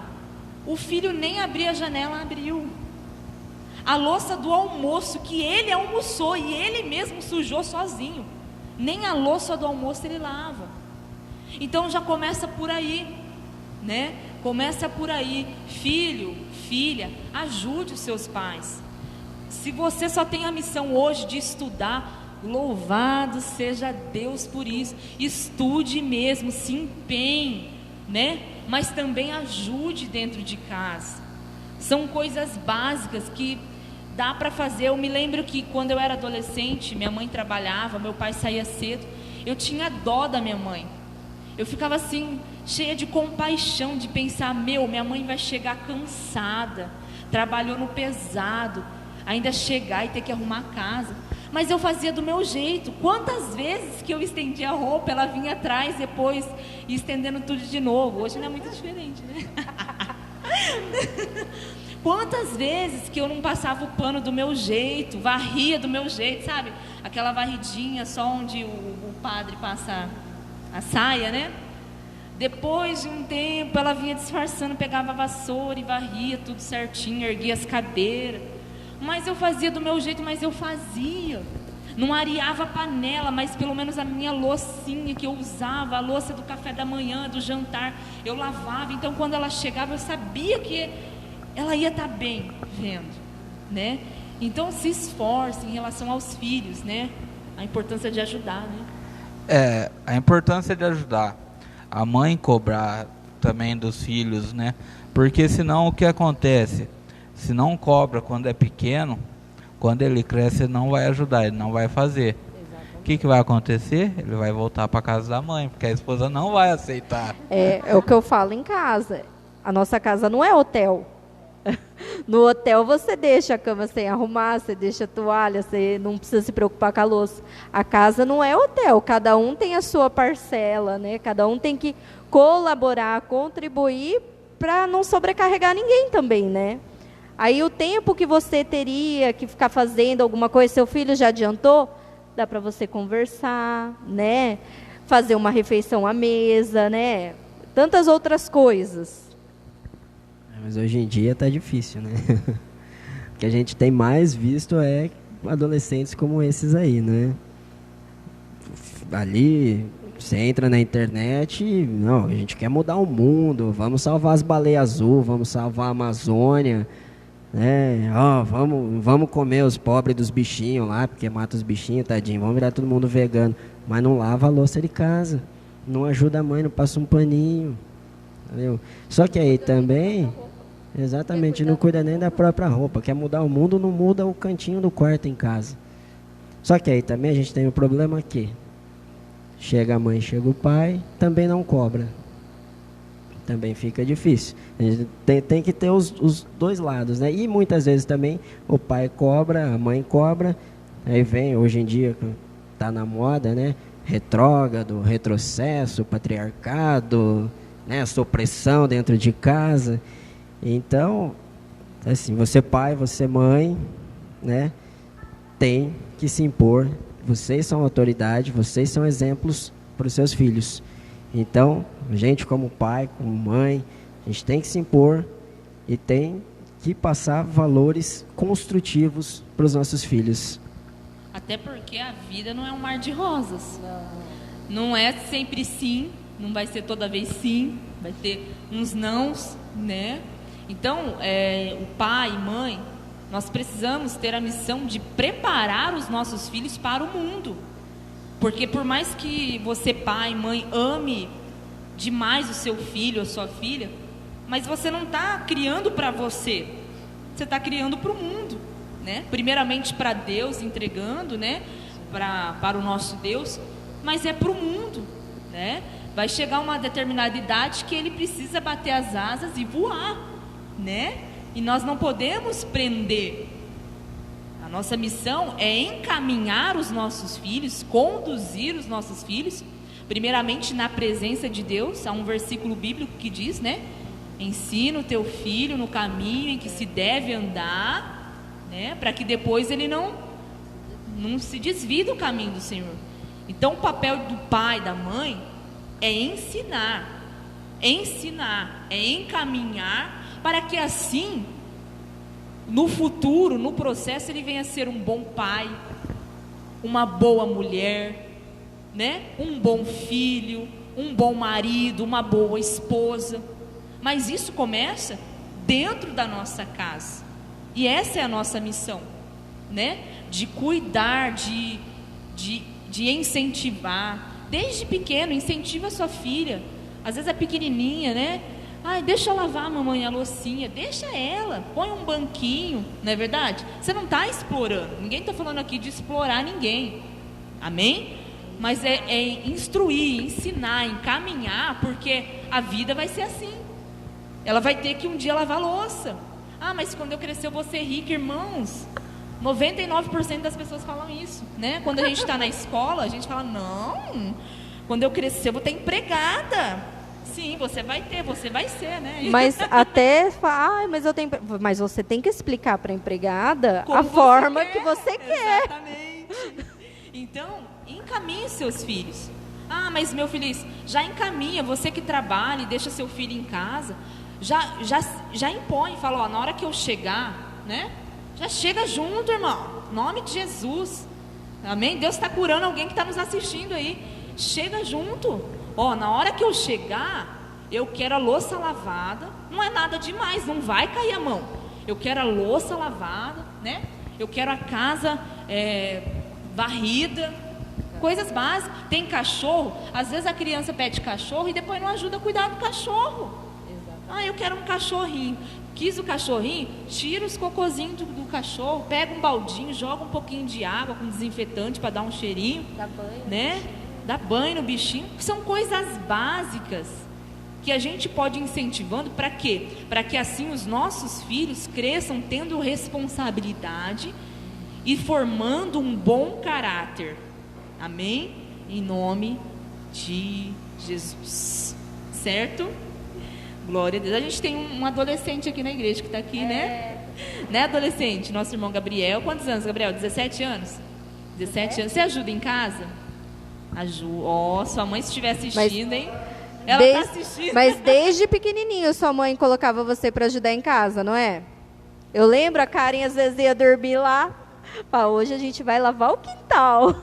Speaker 2: o filho nem abrir a janela abriu, a louça do almoço que ele almoçou e ele mesmo sujou sozinho, nem a louça do almoço ele lava. Então já começa por aí, né? Começa por aí. Filho, filha, ajude os seus pais. Se você só tem a missão hoje de estudar, louvado seja Deus por isso. Estude mesmo, se empenhe, né? Mas também ajude dentro de casa. São coisas básicas que dá para fazer. Eu me lembro que quando eu era adolescente, minha mãe trabalhava, meu pai saía cedo, eu tinha dó da minha mãe. Eu ficava assim, cheia de compaixão, de pensar, minha mãe vai chegar cansada, trabalhou no pesado, ainda chegar e ter que arrumar a casa. Mas eu fazia do meu jeito. Quantas vezes que eu estendia a roupa, ela vinha atrás depois, e estendendo tudo de novo. Hoje não é muito diferente, né? Quantas vezes que eu não passava o pano do meu jeito, varria do meu jeito, sabe? Aquela varridinha só onde o padre passa a saia, né? Depois de um tempo ela vinha disfarçando, pegava a vassoura e varria tudo certinho, erguia as cadeiras. Mas eu fazia do meu jeito, mas eu fazia. Não areava a panela, mas pelo menos a minha loucinha que eu usava, a louça do café da manhã, do jantar, eu lavava. Então quando ela chegava eu sabia que ela ia estar bem vendo, né? Então se esforce em relação aos filhos, né? A importância de ajudar, né?
Speaker 5: A importância de ajudar a mãe cobrar também dos filhos, né? Porque senão o que acontece? Se não cobra quando é pequeno, quando ele cresce ele não vai ajudar, ele não vai fazer. O que vai acontecer? Ele vai voltar para casa da mãe, porque a esposa não vai aceitar.
Speaker 3: É o que eu falo em casa. A nossa casa não é hotel. No hotel você deixa a cama sem arrumar, você deixa a toalha, você não precisa se preocupar com a louça. A casa não é hotel, cada um tem a sua parcela, né? Cada um tem que colaborar, contribuir para não sobrecarregar ninguém também, né? Aí o tempo que você teria que ficar fazendo alguma coisa, seu filho já adiantou, dá para você conversar, né? Fazer uma refeição à mesa, né? Tantas outras coisas.
Speaker 4: Mas hoje em dia tá difícil, né? O que a gente tem mais visto é adolescentes como esses aí, né? Ali, você entra na internet e, não, a gente quer mudar o mundo, vamos salvar as baleias azul, vamos salvar a Amazônia, né? Vamos comer os pobres dos bichinhos lá, porque mata os bichinhos, tadinho, vamos virar todo mundo vegano. Mas não lava a louça de casa, não ajuda a mãe, não passa um paninho, entendeu? Só que aí também... Exatamente, não cuida nem da própria roupa. Quer mudar o mundo, não muda o cantinho do quarto em casa. Só que aí também a gente tem um problema aqui. Chega a mãe, chega o pai, também não cobra. Também fica difícil. A gente tem que ter os dois lados, né? E muitas vezes também o pai cobra, a mãe cobra. Aí vem, hoje em dia, tá na moda, né? Retrógrado, retrocesso, patriarcado, né? Supressão dentro de casa. Então, assim, você pai, você mãe, né, tem que se impor. Vocês são autoridade, vocês são exemplos para os seus filhos. Então, a gente como pai, como mãe, a gente tem que se impor e tem que passar valores construtivos para os nossos filhos.
Speaker 2: Até porque a vida não é um mar de rosas. Não é sempre sim, não vai ser toda vez sim, vai ter uns nãos, né? Então, o pai e mãe, nós precisamos ter a missão de preparar os nossos filhos para o mundo. Porque por mais que você, pai, mãe, ame demais o seu filho ou sua filha, mas você não está criando para você, você está criando para o mundo, né? Primeiramente para Deus, entregando, né? Para o nosso Deus, mas é para o mundo, né? Vai chegar uma determinada idade que ele precisa bater as asas e voar, né? E nós não podemos prender. A nossa missão é encaminhar os nossos filhos, conduzir os nossos filhos, primeiramente na presença de Deus. Há um versículo bíblico que diz, né? Ensina o teu filho no caminho em que se deve andar, né? Para que depois ele não se desvie do caminho do Senhor. Então o papel do pai, da mãe, é ensinar, é encaminhar, para que assim, no futuro, no processo, ele venha a ser um bom pai, uma boa mulher, né? Um bom filho, um bom marido, uma boa esposa. Mas isso começa dentro da nossa casa, e essa é a nossa missão, né? De cuidar, de incentivar. Desde pequeno, incentiva a sua filha. Às vezes é pequenininha, né? Ai, deixa eu lavar a mamãe a loucinha. Deixa ela, põe um banquinho. Não é verdade? Você não está explorando. Ninguém está falando aqui de explorar ninguém. Amém? Mas é instruir, ensinar, encaminhar, porque a vida vai ser assim. Ela vai ter que um dia lavar louça. Ah, mas quando eu crescer eu vou ser rica, irmãos. 99% das pessoas falam isso, né? Quando a gente está na escola, a gente fala, não, quando eu crescer eu vou ter empregada. Sim, você vai ter, você vai ser, né?
Speaker 3: Mas até, mas você tem que explicar para a empregada
Speaker 2: como
Speaker 3: a forma
Speaker 2: quer.
Speaker 3: Que você quer.
Speaker 2: Exatamente. Então, encaminhe seus filhos. Ah, mas meu filho, já encaminha, você que trabalha e deixa seu filho em casa, já impõe, fala, ó, na hora que eu chegar, né? Já chega junto, irmão. Em nome de Jesus. Amém? Deus está curando alguém que está nos assistindo aí. Chega junto. Ó, na hora que eu chegar, eu quero a louça lavada. Não é nada demais, não vai cair a mão. Eu quero a louça lavada, né? Eu quero a casa varrida. Coisas básicas. Tem cachorro. Às vezes a criança pede cachorro e depois não ajuda a cuidar do cachorro. Ah, eu quero um cachorrinho. Quis o cachorrinho, tira os cocôzinhos do cachorro, pega um baldinho, joga um pouquinho de água com desinfetante para dar um cheirinho,
Speaker 3: Dá banho,
Speaker 2: né? Dá banho no bichinho. São coisas básicas que a gente pode ir incentivando. Para quê? Para que assim os nossos filhos cresçam tendo responsabilidade e formando um bom caráter. Amém? Em nome de Jesus. Certo? Glória a Deus. A gente tem um adolescente aqui na igreja que está aqui, né? Né, adolescente? Nosso irmão Gabriel. Quantos anos, Gabriel? 17 anos? 17 anos. Você ajuda em casa? Ajuda. Ó, sua mãe se estiver assistindo, hein? Ela está assistindo.
Speaker 3: Mas desde pequenininho sua mãe colocava você para ajudar em casa, não é? Eu lembro, a Karen às vezes ia dormir lá. Hoje a gente vai lavar o quintal.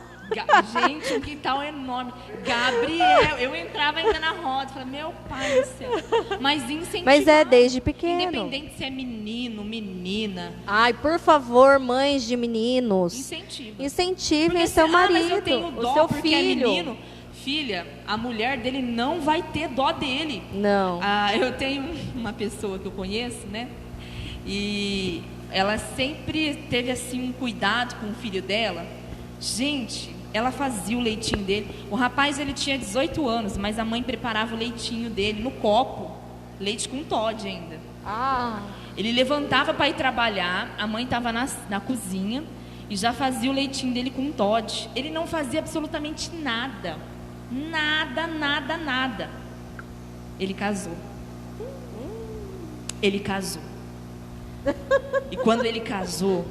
Speaker 2: Gente, um quintal enorme. Gabriel, eu entrava ainda na roda, falava, meu pai do céu. Mas incentivar.
Speaker 3: Mas é desde pequeno.
Speaker 2: Independente se é menino, menina.
Speaker 3: Ai, por favor, mães de meninos. Incentivem seu marido,
Speaker 2: mas eu tenho dó,
Speaker 3: o seu
Speaker 2: porque
Speaker 3: filho.
Speaker 2: É menino. Filha, a mulher dele não vai ter dó dele.
Speaker 3: Não.
Speaker 2: Eu tenho uma pessoa que eu conheço, né? E ela sempre teve assim um cuidado com o filho dela. Gente, ela fazia o leitinho dele. O rapaz, ele tinha 18 anos, mas a mãe preparava o leitinho dele no copo. Leite com Toddy ainda. Ele levantava para ir trabalhar, a mãe estava na cozinha e já fazia o leitinho dele com Toddy. Ele não fazia absolutamente nada. Nada. Ele casou. E quando ele casou,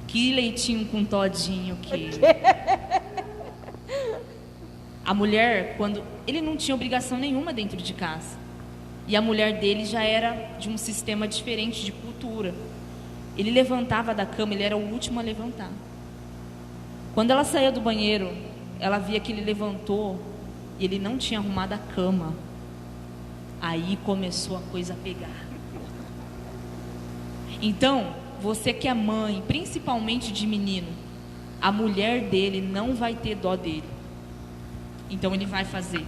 Speaker 2: que leitinho com todinho que... A mulher, quando... Ele não tinha obrigação nenhuma dentro de casa. E a mulher dele já era de um sistema diferente de cultura. Ele levantava da cama, ele era o último a levantar. Quando ela saía do banheiro, ela via que ele levantou e ele não tinha arrumado a cama. Aí começou a coisa a pegar. Então, você que é mãe, principalmente de menino, a mulher dele não vai ter dó dele. Então ele vai fazer.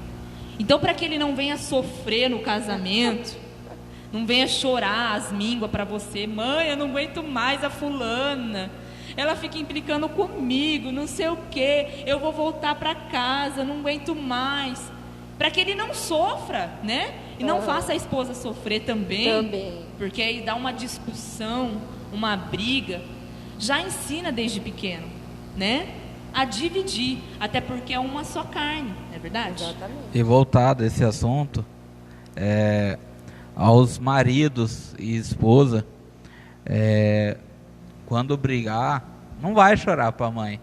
Speaker 2: Então, para que ele não venha sofrer no casamento, não venha chorar as mínguas para você, mãe, eu não aguento mais a fulana, ela fica implicando comigo, não sei o que, eu vou voltar para casa, não aguento mais. Para que ele não sofra, né? E não faça a esposa sofrer também. Porque aí dá uma discussão, uma briga. Já ensina desde pequeno, né? A dividir, até porque é uma só carne, não é verdade?
Speaker 3: Exatamente.
Speaker 5: E voltado a esse assunto, aos maridos e esposa, quando brigar, não vai chorar para a mãe,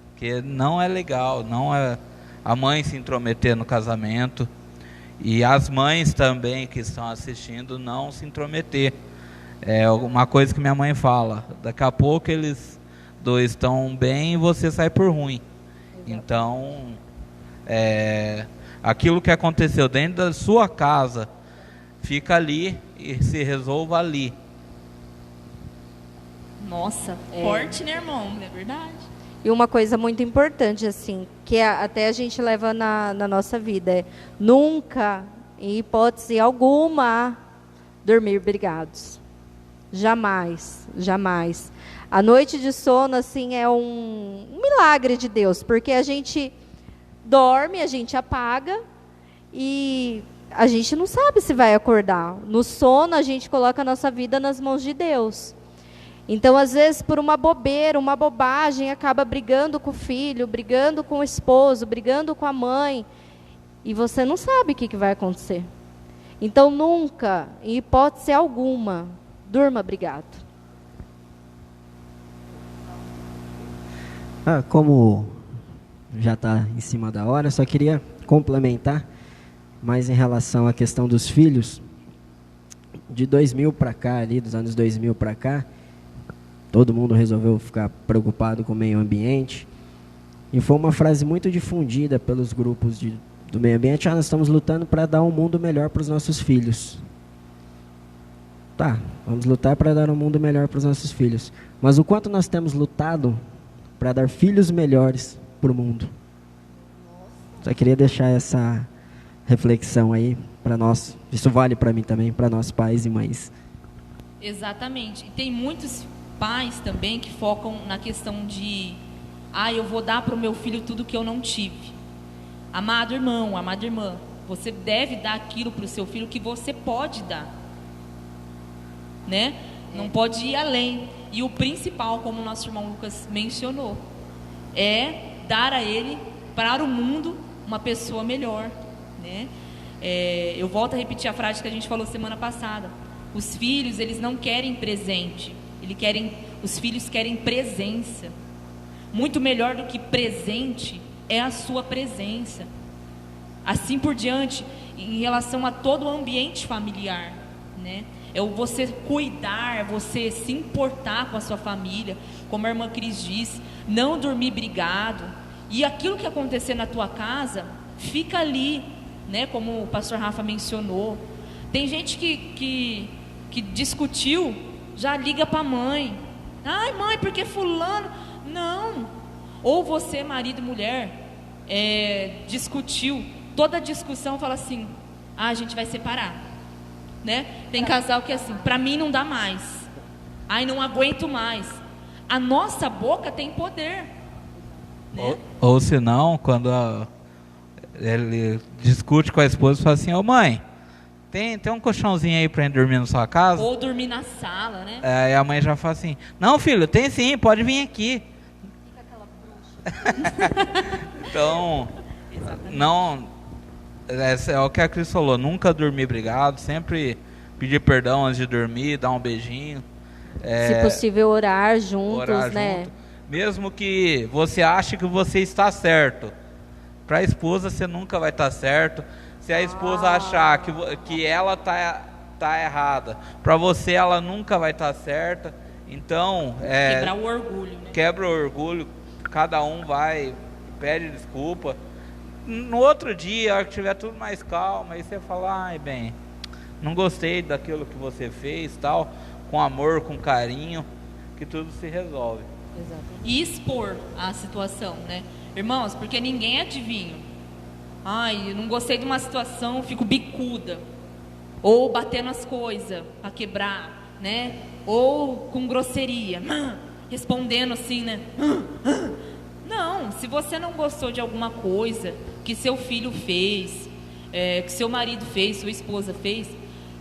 Speaker 5: porque não é legal, não é a mãe se intrometer no casamento, e as mães também que estão assistindo não se intrometer. É uma coisa que minha mãe fala, daqui a pouco eles dois estão bem e você sai por ruim. Então, aquilo que aconteceu dentro da sua casa, fica ali e se resolva ali.
Speaker 2: Nossa, forte, né, irmão? Não é verdade?
Speaker 3: E uma coisa muito importante, assim, que até a gente leva na nossa vida, é nunca, em hipótese alguma, dormir brigados. Jamais, jamais. A noite de sono, assim, é um milagre de Deus, porque a gente dorme, a gente apaga e a gente não sabe se vai acordar. No sono, a gente coloca a nossa vida nas mãos de Deus. Então, às vezes, por uma bobeira, uma bobagem, acaba brigando com o filho, brigando com o esposo, brigando com a mãe, e você não sabe o que vai acontecer. Então, nunca, em hipótese alguma, durma brigado.
Speaker 4: Como já está em cima da hora, só queria complementar mais em relação à questão dos filhos. De 2000 para cá, ali, dos anos 2000 para cá, todo mundo resolveu ficar preocupado com o meio ambiente. E foi uma frase muito difundida pelos grupos do meio ambiente: nós estamos lutando para dar um mundo melhor para os nossos filhos. Tá, vamos lutar para dar um mundo melhor para os nossos filhos. Mas o quanto nós temos lutado para dar filhos melhores para o mundo? Só queria deixar essa reflexão aí para nós. Isso vale para mim também, para nós pais e mães.
Speaker 2: Exatamente. E tem muitos pais também que focam na questão de eu vou dar para o meu filho tudo que eu não tive. Amado irmão, amada irmã, você deve dar aquilo para o seu filho que você pode dar, né? Não pode ir além. E o principal, como o nosso irmão Lucas mencionou, é dar a ele, para o mundo, uma pessoa melhor, né? Eu volto a repetir a frase que a gente falou semana passada. Os filhos, eles não querem presente, os filhos querem presença. Muito melhor do que presente é a sua presença. Assim por diante, em relação a todo o ambiente familiar, né? É você cuidar, você se importar com a sua família, como a irmã Cris disse, não dormir brigado. E aquilo que acontecer na tua casa, fica ali, né? Como o pastor Rafa mencionou. Tem gente que discutiu, já liga para a mãe. Ai, mãe, porque fulano... Não. Ou você, marido e mulher, discutiu, toda discussão fala assim, a gente vai separar, né? Tem casal que é assim, para mim não dá mais, ai, não aguento mais. A nossa boca tem poder, né?
Speaker 5: Ou senão, quando ele discute com a esposa, fala assim: ô mãe, tem um colchãozinho aí pra gente dormir na sua casa?
Speaker 2: Ou dormir na sala, né?
Speaker 5: E a mãe já fala assim: não, filho, tem sim, pode vir aqui. Fica aquela bruxa. Então, não, é o que a Cris falou: nunca dormir brigado, sempre pedir perdão antes de dormir, dar um beijinho.
Speaker 3: Se possível, orar juntos, né?
Speaker 5: Junto. Mesmo que você ache que você está certo, para a esposa você nunca vai estar certo. Se a esposa achar que ela tá errada, para você ela nunca vai estar certa. Então,
Speaker 2: quebrar o orgulho, né?
Speaker 5: Quebra o orgulho, cada um vai, pede desculpa. No outro dia, a hora que tiver tudo mais calmo, aí você fala: ai, bem, não gostei daquilo que você fez, tal, com amor, com carinho, que tudo se resolve.
Speaker 3: Exatamente.
Speaker 2: E expor a situação, né? Irmãos, porque ninguém é adivinho. Ai, eu não gostei de uma situação, fico bicuda. Ou batendo as coisas para quebrar, né? Ou com grosseria, respondendo assim, né? Não, se você não gostou de alguma coisa que seu filho fez, que seu marido fez, sua esposa fez,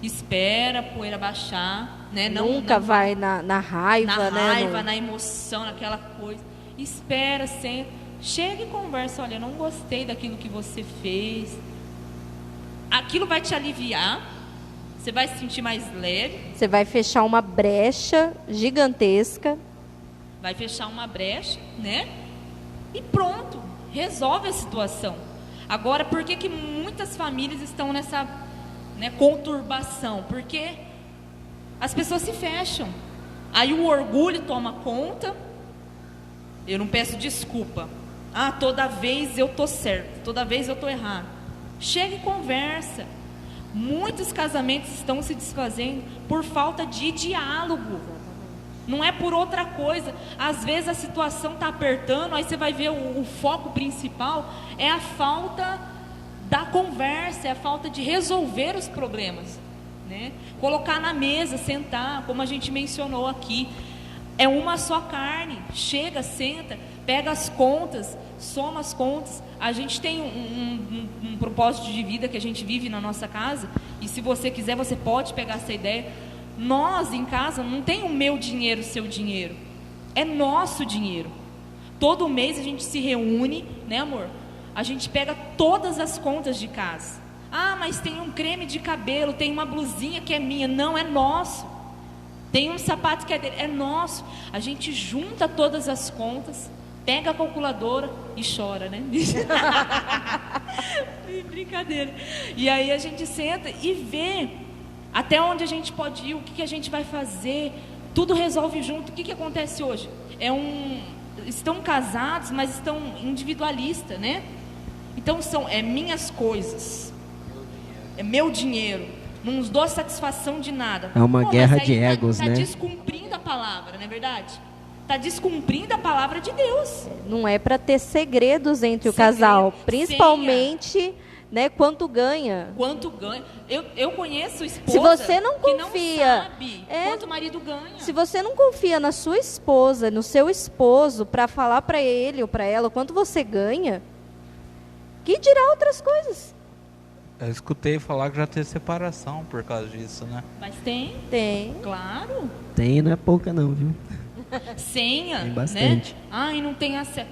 Speaker 2: espera a poeira baixar, né?
Speaker 3: Nunca vai na raiva, né?
Speaker 2: Na emoção, naquela coisa. Espera, senta, chega e conversa. Olha, não gostei daquilo que você fez. Aquilo vai te aliviar. Você vai se sentir mais leve.
Speaker 3: Você vai fechar uma brecha gigantesca.
Speaker 2: Vai fechar uma brecha, né? E pronto, resolve a situação. Agora, por que muitas famílias estão nessa, né, conturbação? Porque as pessoas se fecham. Aí o orgulho toma conta. Eu não peço desculpa. Ah, toda vez eu tô certo, toda vez eu tô errado. Chega e conversa. Muitos casamentos estão se desfazendo por falta de diálogo. Não é por outra coisa. Às vezes a situação está apertando, aí você vai ver o foco principal é a falta da conversa, é a falta de resolver os problemas, né? Colocar na mesa, sentar, como a gente mencionou aqui. É uma só carne. Chega, senta, pega as contas, soma as contas. A gente tem um propósito de vida que a gente vive na nossa casa. E se você quiser, você pode pegar essa ideia. Nós em casa não tem o meu dinheiro, o seu dinheiro. É nosso dinheiro. Todo mês a gente se reúne, né, amor? A gente pega todas as contas de casa. Ah, mas tem um creme de cabelo, tem uma blusinha que é minha. Não, é nosso. Tem um sapato que é dele, é nosso. A gente junta todas as contas, pega a calculadora e chora, né? Brincadeira. E aí a gente senta e vê até onde a gente pode ir, o que a gente vai fazer. Tudo resolve junto. O que acontece hoje? Estão casados, mas estão individualistas, né? Então minhas coisas, é meu dinheiro. Não nos dou satisfação de nada.
Speaker 4: É uma guerra de egos, né?
Speaker 2: Está descumprindo a palavra, não é verdade? Está descumprindo a palavra de Deus.
Speaker 3: Não é para ter segredos entre o casal, principalmente, né, quanto ganha.
Speaker 2: Quanto ganha? Eu conheço esposa
Speaker 3: se você não confia,
Speaker 2: que não sabe quanto o marido ganha.
Speaker 3: Se você não confia na sua esposa, no seu esposo, para falar para ele ou para ela quanto você ganha, que dirá outras coisas?
Speaker 5: Eu escutei falar que já tem separação por causa disso, né?
Speaker 2: Mas tem?
Speaker 3: Tem.
Speaker 2: Claro.
Speaker 4: Tem, não é pouca não, viu?
Speaker 2: Senha,
Speaker 4: tem bastante.
Speaker 2: Né? Ai, não tem acesso.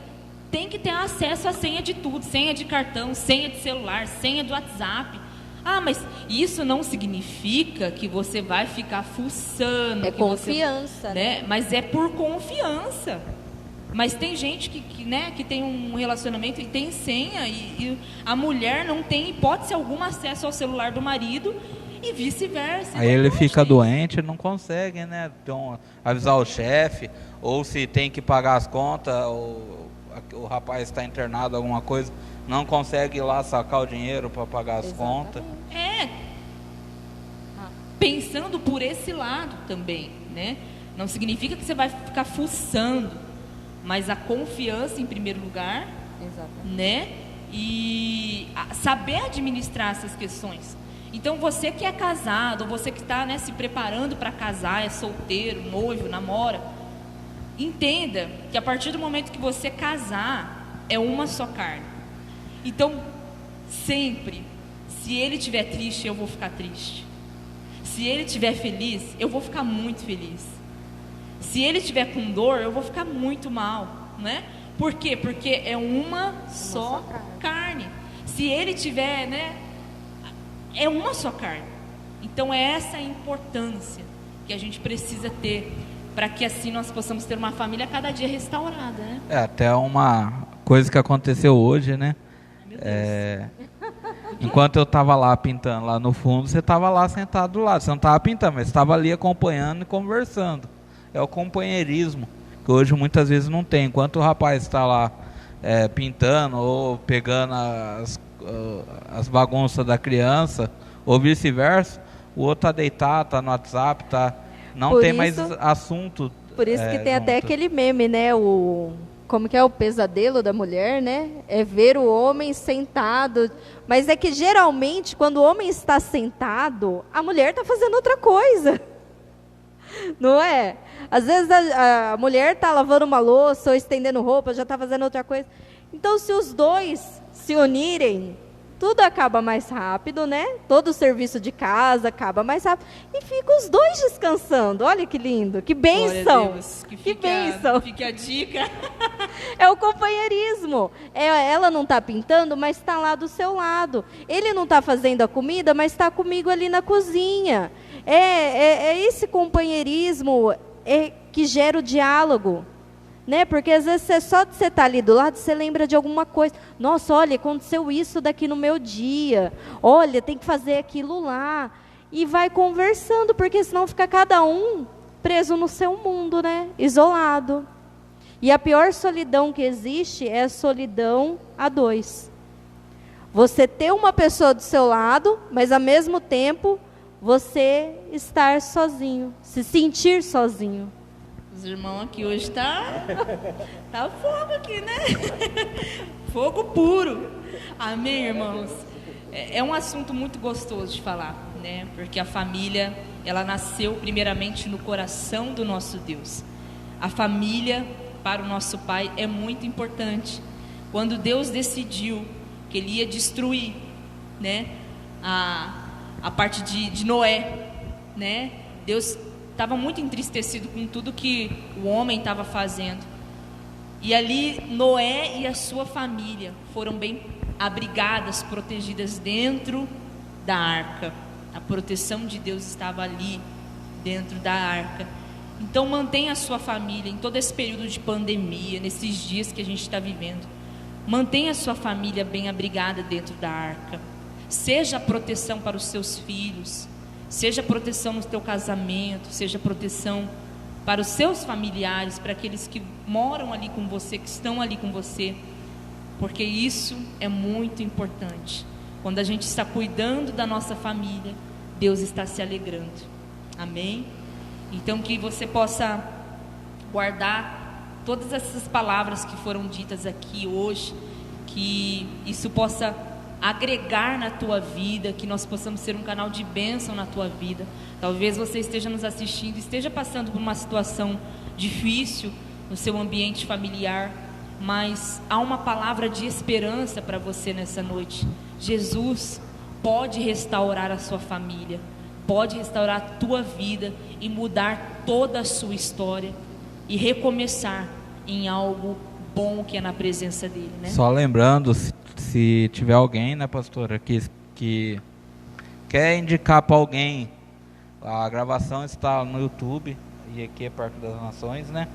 Speaker 2: Tem que ter acesso à senha de tudo. Senha de cartão, senha de celular, senha do WhatsApp. Ah, mas isso não significa que você vai ficar fuçando.
Speaker 3: É confiança,
Speaker 2: né? Mas é por confiança. Mas tem gente que tem um relacionamento e tem senha e a mulher não tem hipótese alguma acesso ao celular do marido e vice-versa.
Speaker 5: Aí ele fica doente, não consegue, né? Então, avisar o chefe, ou se tem que pagar as contas, ou o rapaz está internado, alguma coisa, não consegue ir lá sacar o dinheiro para pagar as contas.
Speaker 2: Pensando por esse lado também, né? Não significa que você vai ficar fuçando. Mas a confiança em primeiro lugar, né? E saber administrar essas questões. Então você que é casado, ou você que está, né, se preparando para casar, é solteiro, noivo, namora, entenda que a partir do momento que você casar, é uma só carne. Então, sempre, se ele estiver triste, eu vou ficar triste. Se ele estiver feliz, eu vou ficar muito feliz. Se ele estiver com dor, eu vou ficar muito mal, né? Por quê? Porque é uma só carne. Se ele tiver, né? É uma só carne. Então é essa a importância que a gente precisa ter para que assim nós possamos ter uma família cada dia restaurada, né?
Speaker 5: Até uma coisa que aconteceu hoje, né? Enquanto eu estava lá pintando lá no fundo, você estava lá sentado do lado. Você não estava pintando, mas estava ali acompanhando e conversando. É o companheirismo, que hoje muitas vezes não tem. Enquanto o rapaz está lá pintando ou pegando as bagunças da criança, ou vice-versa, o outro está deitado, está no WhatsApp, não tem mais assunto
Speaker 3: Por isso que tem até aquele meme, né? Como que é o pesadelo da mulher, né? É ver o homem sentado. Mas é que geralmente, quando o homem está sentado, a mulher está fazendo outra coisa. Não é? Às vezes a mulher está lavando uma louça ou estendendo roupa, já está fazendo outra coisa. Então, se os dois se unirem, tudo acaba mais rápido, né? Todo o serviço de casa acaba mais rápido. E fica os dois descansando. Olha que lindo, que bênção. Que bênção.
Speaker 2: Fica a dica.
Speaker 3: É o companheirismo. Ela não está pintando, mas está lá do seu lado. Ele não está fazendo a comida, mas está comigo ali na cozinha. É esse companheirismo que gera o diálogo. Né? Porque às vezes só de você estar ali do lado, você lembra de alguma coisa. Nossa, olha, aconteceu isso daqui no meu dia. Olha, tem que fazer aquilo lá. E vai conversando, porque senão fica cada um preso no seu mundo, né? Isolado. E a pior solidão que existe é a solidão a dois. Você ter uma pessoa do seu lado, mas ao mesmo tempo você estar sozinho, se sentir sozinho.
Speaker 2: Os irmãos aqui hoje tá fogo aqui, né? Fogo puro. Amém, irmãos? É um assunto muito gostoso de falar, né? Porque a família, ela nasceu primeiramente no coração do nosso Deus. A família, para o nosso Pai, é muito importante. Quando Deus decidiu que Ele ia destruir, né? A parte de Noé, né? Deus estava muito entristecido com tudo que o homem estava fazendo. E ali Noé e a sua família foram bem abrigadas, protegidas dentro da arca. A proteção de Deus estava ali dentro da arca. Então mantenha a sua família em todo esse período de pandemia, nesses dias que a gente está vivendo. Mantenha a sua família bem abrigada dentro da arca. Seja a proteção para os seus filhos. Seja proteção no teu casamento, seja proteção para os seus familiares, para aqueles que moram ali com você, que estão ali com você, porque isso é muito importante. Quando a gente está cuidando da nossa família, Deus está se alegrando. Amém? Então que você possa guardar todas essas palavras que foram ditas aqui hoje, que isso possa agregar na tua vida, que nós possamos ser um canal de bênção na tua vida. Talvez você esteja nos assistindo, esteja passando por uma situação difícil no seu ambiente familiar, mas há uma palavra de esperança para você nessa noite. Jesus pode restaurar a sua família, pode restaurar a tua vida e mudar toda a sua história e recomeçar em algo bom que é na presença dele, né?
Speaker 5: Só lembrando, se tiver alguém, né, pastora, que quer indicar para alguém, a gravação está no YouTube e aqui é Parque das Nações, né?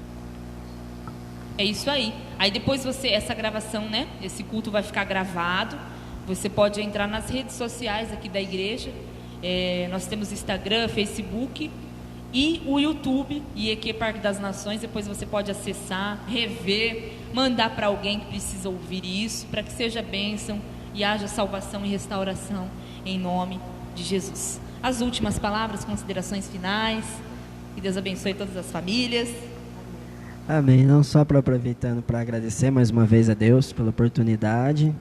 Speaker 2: É isso aí. Aí depois essa gravação, né, esse culto vai ficar gravado. Você pode entrar nas redes sociais aqui da igreja. Nós temos Instagram, Facebook e o YouTube, IEQ Parque das Nações. Depois você pode acessar, rever, mandar para alguém que precisa ouvir isso, para que seja bênção e haja salvação e restauração em nome de Jesus. As últimas palavras, considerações finais. Que Deus abençoe todas as famílias.
Speaker 4: Amém. Não só aproveitando para agradecer mais uma vez a Deus pela oportunidade.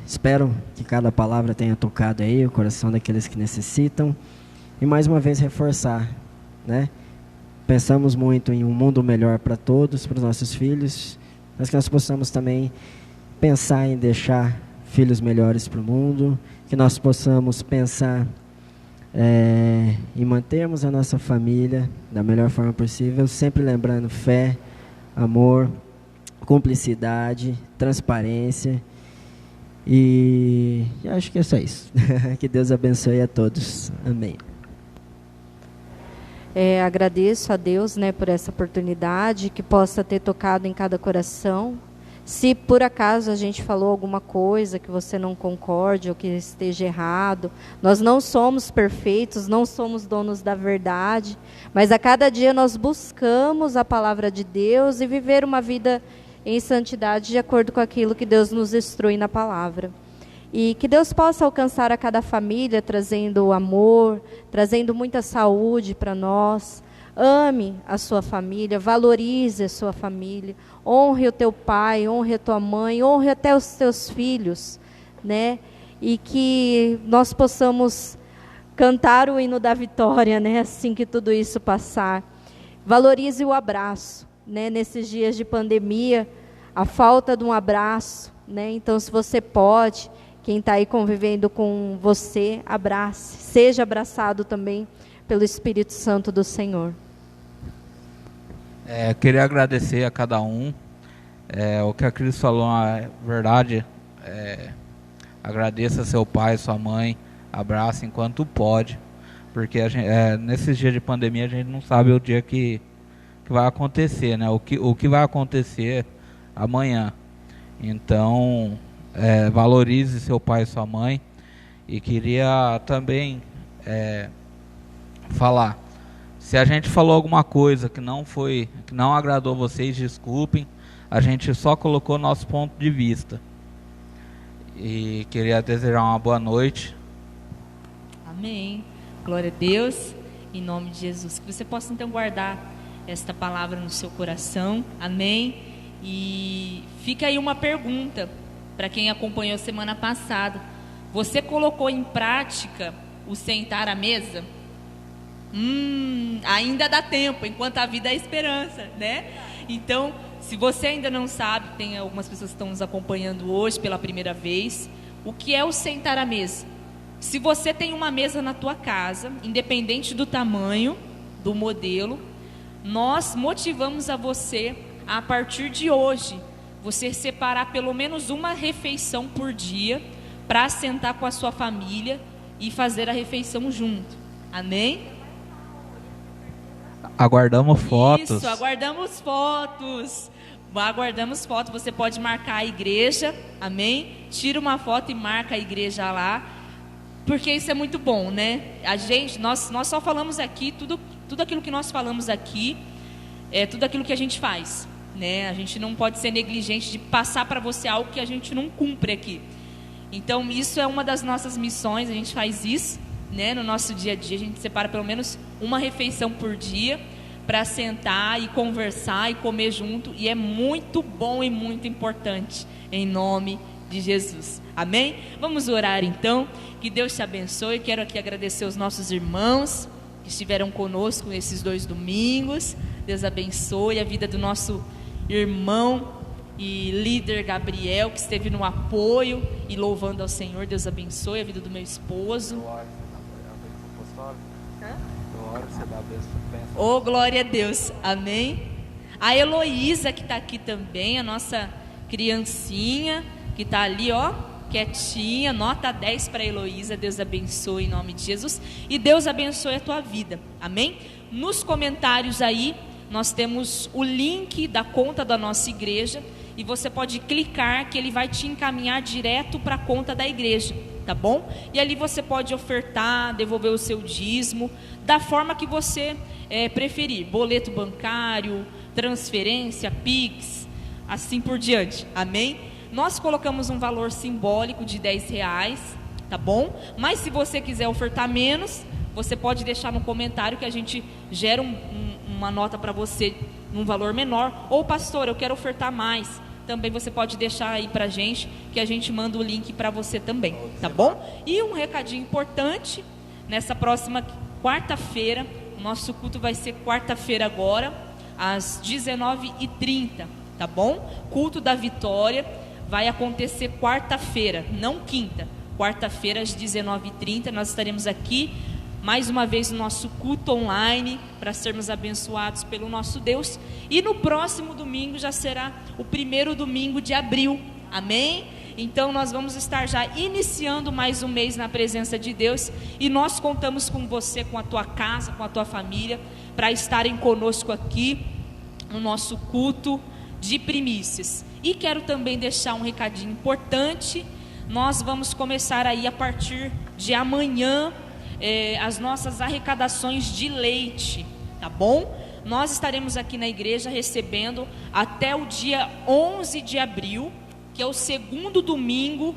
Speaker 4: Espero que cada palavra tenha tocado aí o coração daqueles que necessitam. E mais uma vez reforçar, né? Pensamos muito em um mundo melhor para todos, para os nossos filhos, mas que nós possamos também pensar em deixar filhos melhores para o mundo, que nós possamos pensar em mantermos a nossa família da melhor forma possível, sempre lembrando fé, amor, cumplicidade, transparência. E acho que é só isso. Que Deus abençoe a todos. Amém.
Speaker 3: Agradeço a Deus, né, por essa oportunidade, que possa ter tocado em cada coração. Se por acaso a gente falou alguma coisa que você não concorde ou que esteja errado, nós não somos perfeitos, não somos donos da verdade, mas a cada dia nós buscamos a palavra de Deus e viver uma vida em santidade de acordo com aquilo que Deus nos instrui na palavra. E que Deus possa alcançar a cada família, trazendo amor, trazendo muita saúde para nós, ame a sua família, valorize a sua família, honre o teu pai, honre a tua mãe, honre até os teus filhos, né? E que nós possamos cantar o hino da vitória, né? Assim que tudo isso passar. Valorize o abraço, né? Nesses dias de pandemia, a falta de um abraço, né? Então, se você pode, quem está aí convivendo com você, abrace, seja abraçado também pelo Espírito Santo do Senhor.
Speaker 5: Queria agradecer a cada um. O que a Cris falou é verdade. Agradeça a seu pai, sua mãe, abraça enquanto pode, porque nesses dias de pandemia a gente não sabe o dia que vai acontecer, né? O que vai acontecer amanhã. Então, valorize seu pai e sua mãe. E queria também falar, se a gente falou alguma coisa que não agradou vocês, desculpem, a gente só colocou nosso ponto de vista. E queria desejar uma boa noite.
Speaker 2: Amém. Glória a Deus, em nome de Jesus. Que você possa então guardar esta palavra no seu coração. Amém. E fica aí uma pergunta para quem acompanhou semana passada. Você colocou em prática o sentar à mesa? Ainda dá tempo, enquanto a vida é esperança, né? Então, se você ainda não sabe, tem algumas pessoas que estão nos acompanhando hoje pela primeira vez, o que é o sentar à mesa? Se você tem uma mesa na tua casa, independente do tamanho, do modelo, nós motivamos a você, a partir de hoje, você separar pelo menos uma refeição por dia, para sentar com a sua família e fazer a refeição junto. Amém?
Speaker 5: Aguardamos fotos.
Speaker 2: Isso, aguardamos fotos. Você pode marcar a igreja, amém? Tira uma foto e marca a igreja lá, porque isso é muito bom, né? Nós só falamos aqui, tudo aquilo que nós falamos aqui, é tudo aquilo que a gente faz, né? A gente não pode ser negligente de passar para você algo que a gente não cumpre aqui. Então, isso é uma das nossas missões, a gente faz isso, né? No nosso dia a dia, a gente separa pelo menos uma refeição por dia, para sentar e conversar e comer junto, e é muito bom e muito importante, em nome de Jesus, amém? Vamos orar então, que Deus te abençoe. Quero aqui agradecer os nossos irmãos que estiveram conosco nesses 2 domingos. Deus abençoe a vida do nosso irmão e líder Gabriel, que esteve no apoio e louvando ao Senhor. Deus abençoe a vida do meu esposo. Oh, glória a Deus, amém. A Heloísa, que está aqui também, a nossa criancinha, que está ali, ó, quietinha, nota 10 para a Heloísa. Deus abençoe em nome de Jesus, e Deus abençoe a tua vida, amém. Nos comentários aí, nós temos o link da conta da nossa igreja, e você pode clicar que ele vai te encaminhar direto para a conta da igreja, tá bom? E ali você pode ofertar, devolver o seu dízimo, da forma que você preferir, boleto bancário, transferência, Pix, assim por diante, amém? Nós colocamos um valor simbólico de R$10, tá bom? Mas se você quiser ofertar menos, você pode deixar no comentário que a gente gera uma nota para você num valor menor. Ou pastor, eu quero ofertar mais, também você pode deixar aí pra gente, que a gente manda o link para você também, tá bom? E um recadinho importante, nessa próxima quarta-feira, o nosso culto vai ser quarta-feira agora, às 19h30, tá bom? Culto da Vitória vai acontecer quarta-feira, não quinta, quarta-feira às 19h30, nós estaremos aqui mais uma vez no nosso culto online, para sermos abençoados pelo nosso Deus. E no próximo domingo já será o primeiro domingo de abril, amém? Então nós vamos estar já iniciando mais um mês na presença de Deus, e nós contamos com você, com a tua casa, com a tua família, para estarem conosco aqui no nosso culto de primícias. E quero também deixar um recadinho importante. Nós vamos começar aí a partir de amanhã as nossas arrecadações de leite, tá bom? Nós estaremos aqui na igreja recebendo até o dia 11 de abril, que é o segundo domingo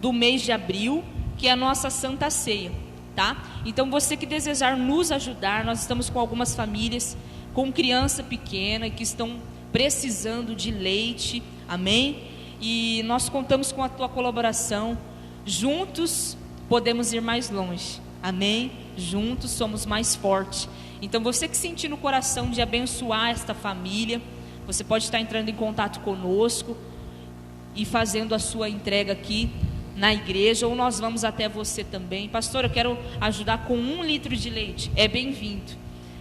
Speaker 2: do mês de abril, que é a nossa Santa Ceia, tá? Então você que desejar nos ajudar, nós estamos com algumas famílias com criança pequena que estão precisando de leite, amém? E nós contamos com a tua colaboração. Juntos podemos ir mais longe, amém? Juntos somos mais fortes. Então você que sentir no coração de abençoar esta família, você pode estar entrando em contato conosco e fazendo a sua entrega aqui na igreja, ou nós vamos até você também. Pastor, eu quero ajudar com 1 litro de leite, é bem-vindo.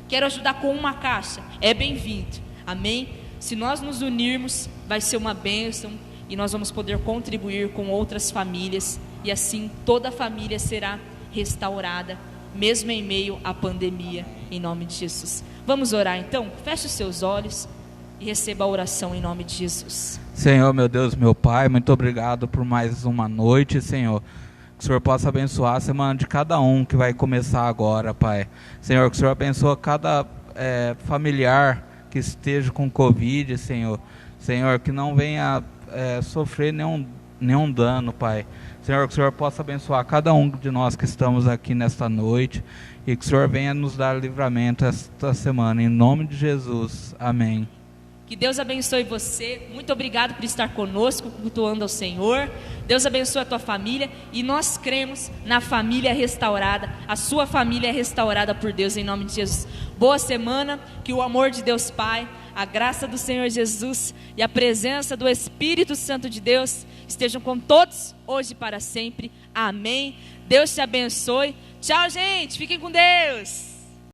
Speaker 2: Quero ajudar com uma caixa, é bem-vindo, amém? Se nós nos unirmos, vai ser uma bênção, e nós vamos poder contribuir com outras famílias, e assim toda a família será restaurada, mesmo em meio à pandemia, em nome de Jesus. Vamos orar então? Feche os seus olhos e receba a oração em nome de Jesus.
Speaker 5: Senhor, meu Deus, meu Pai, muito obrigado por mais uma noite, Senhor. Que o Senhor possa abençoar a semana de cada um que vai começar agora, Pai. Senhor, que o Senhor abençoe cada familiar que esteja com Covid, Senhor. Senhor, que não venha sofrer nenhum dano, Pai. Senhor, que o Senhor possa abençoar cada um de nós que estamos aqui nesta noite. E que o Senhor venha nos dar livramento esta semana. Em nome de Jesus. Amém.
Speaker 2: Que Deus abençoe você. Muito obrigado por estar conosco, cultuando ao Senhor. Deus abençoe a tua família. E nós cremos na família restaurada. A sua família é restaurada por Deus, em nome de Jesus. Boa semana. Que o amor de Deus Pai, a graça do Senhor Jesus e a presença do Espírito Santo de Deus estejam com todos, hoje e para sempre. Amém. Deus te abençoe. Tchau, gente. Fiquem com Deus.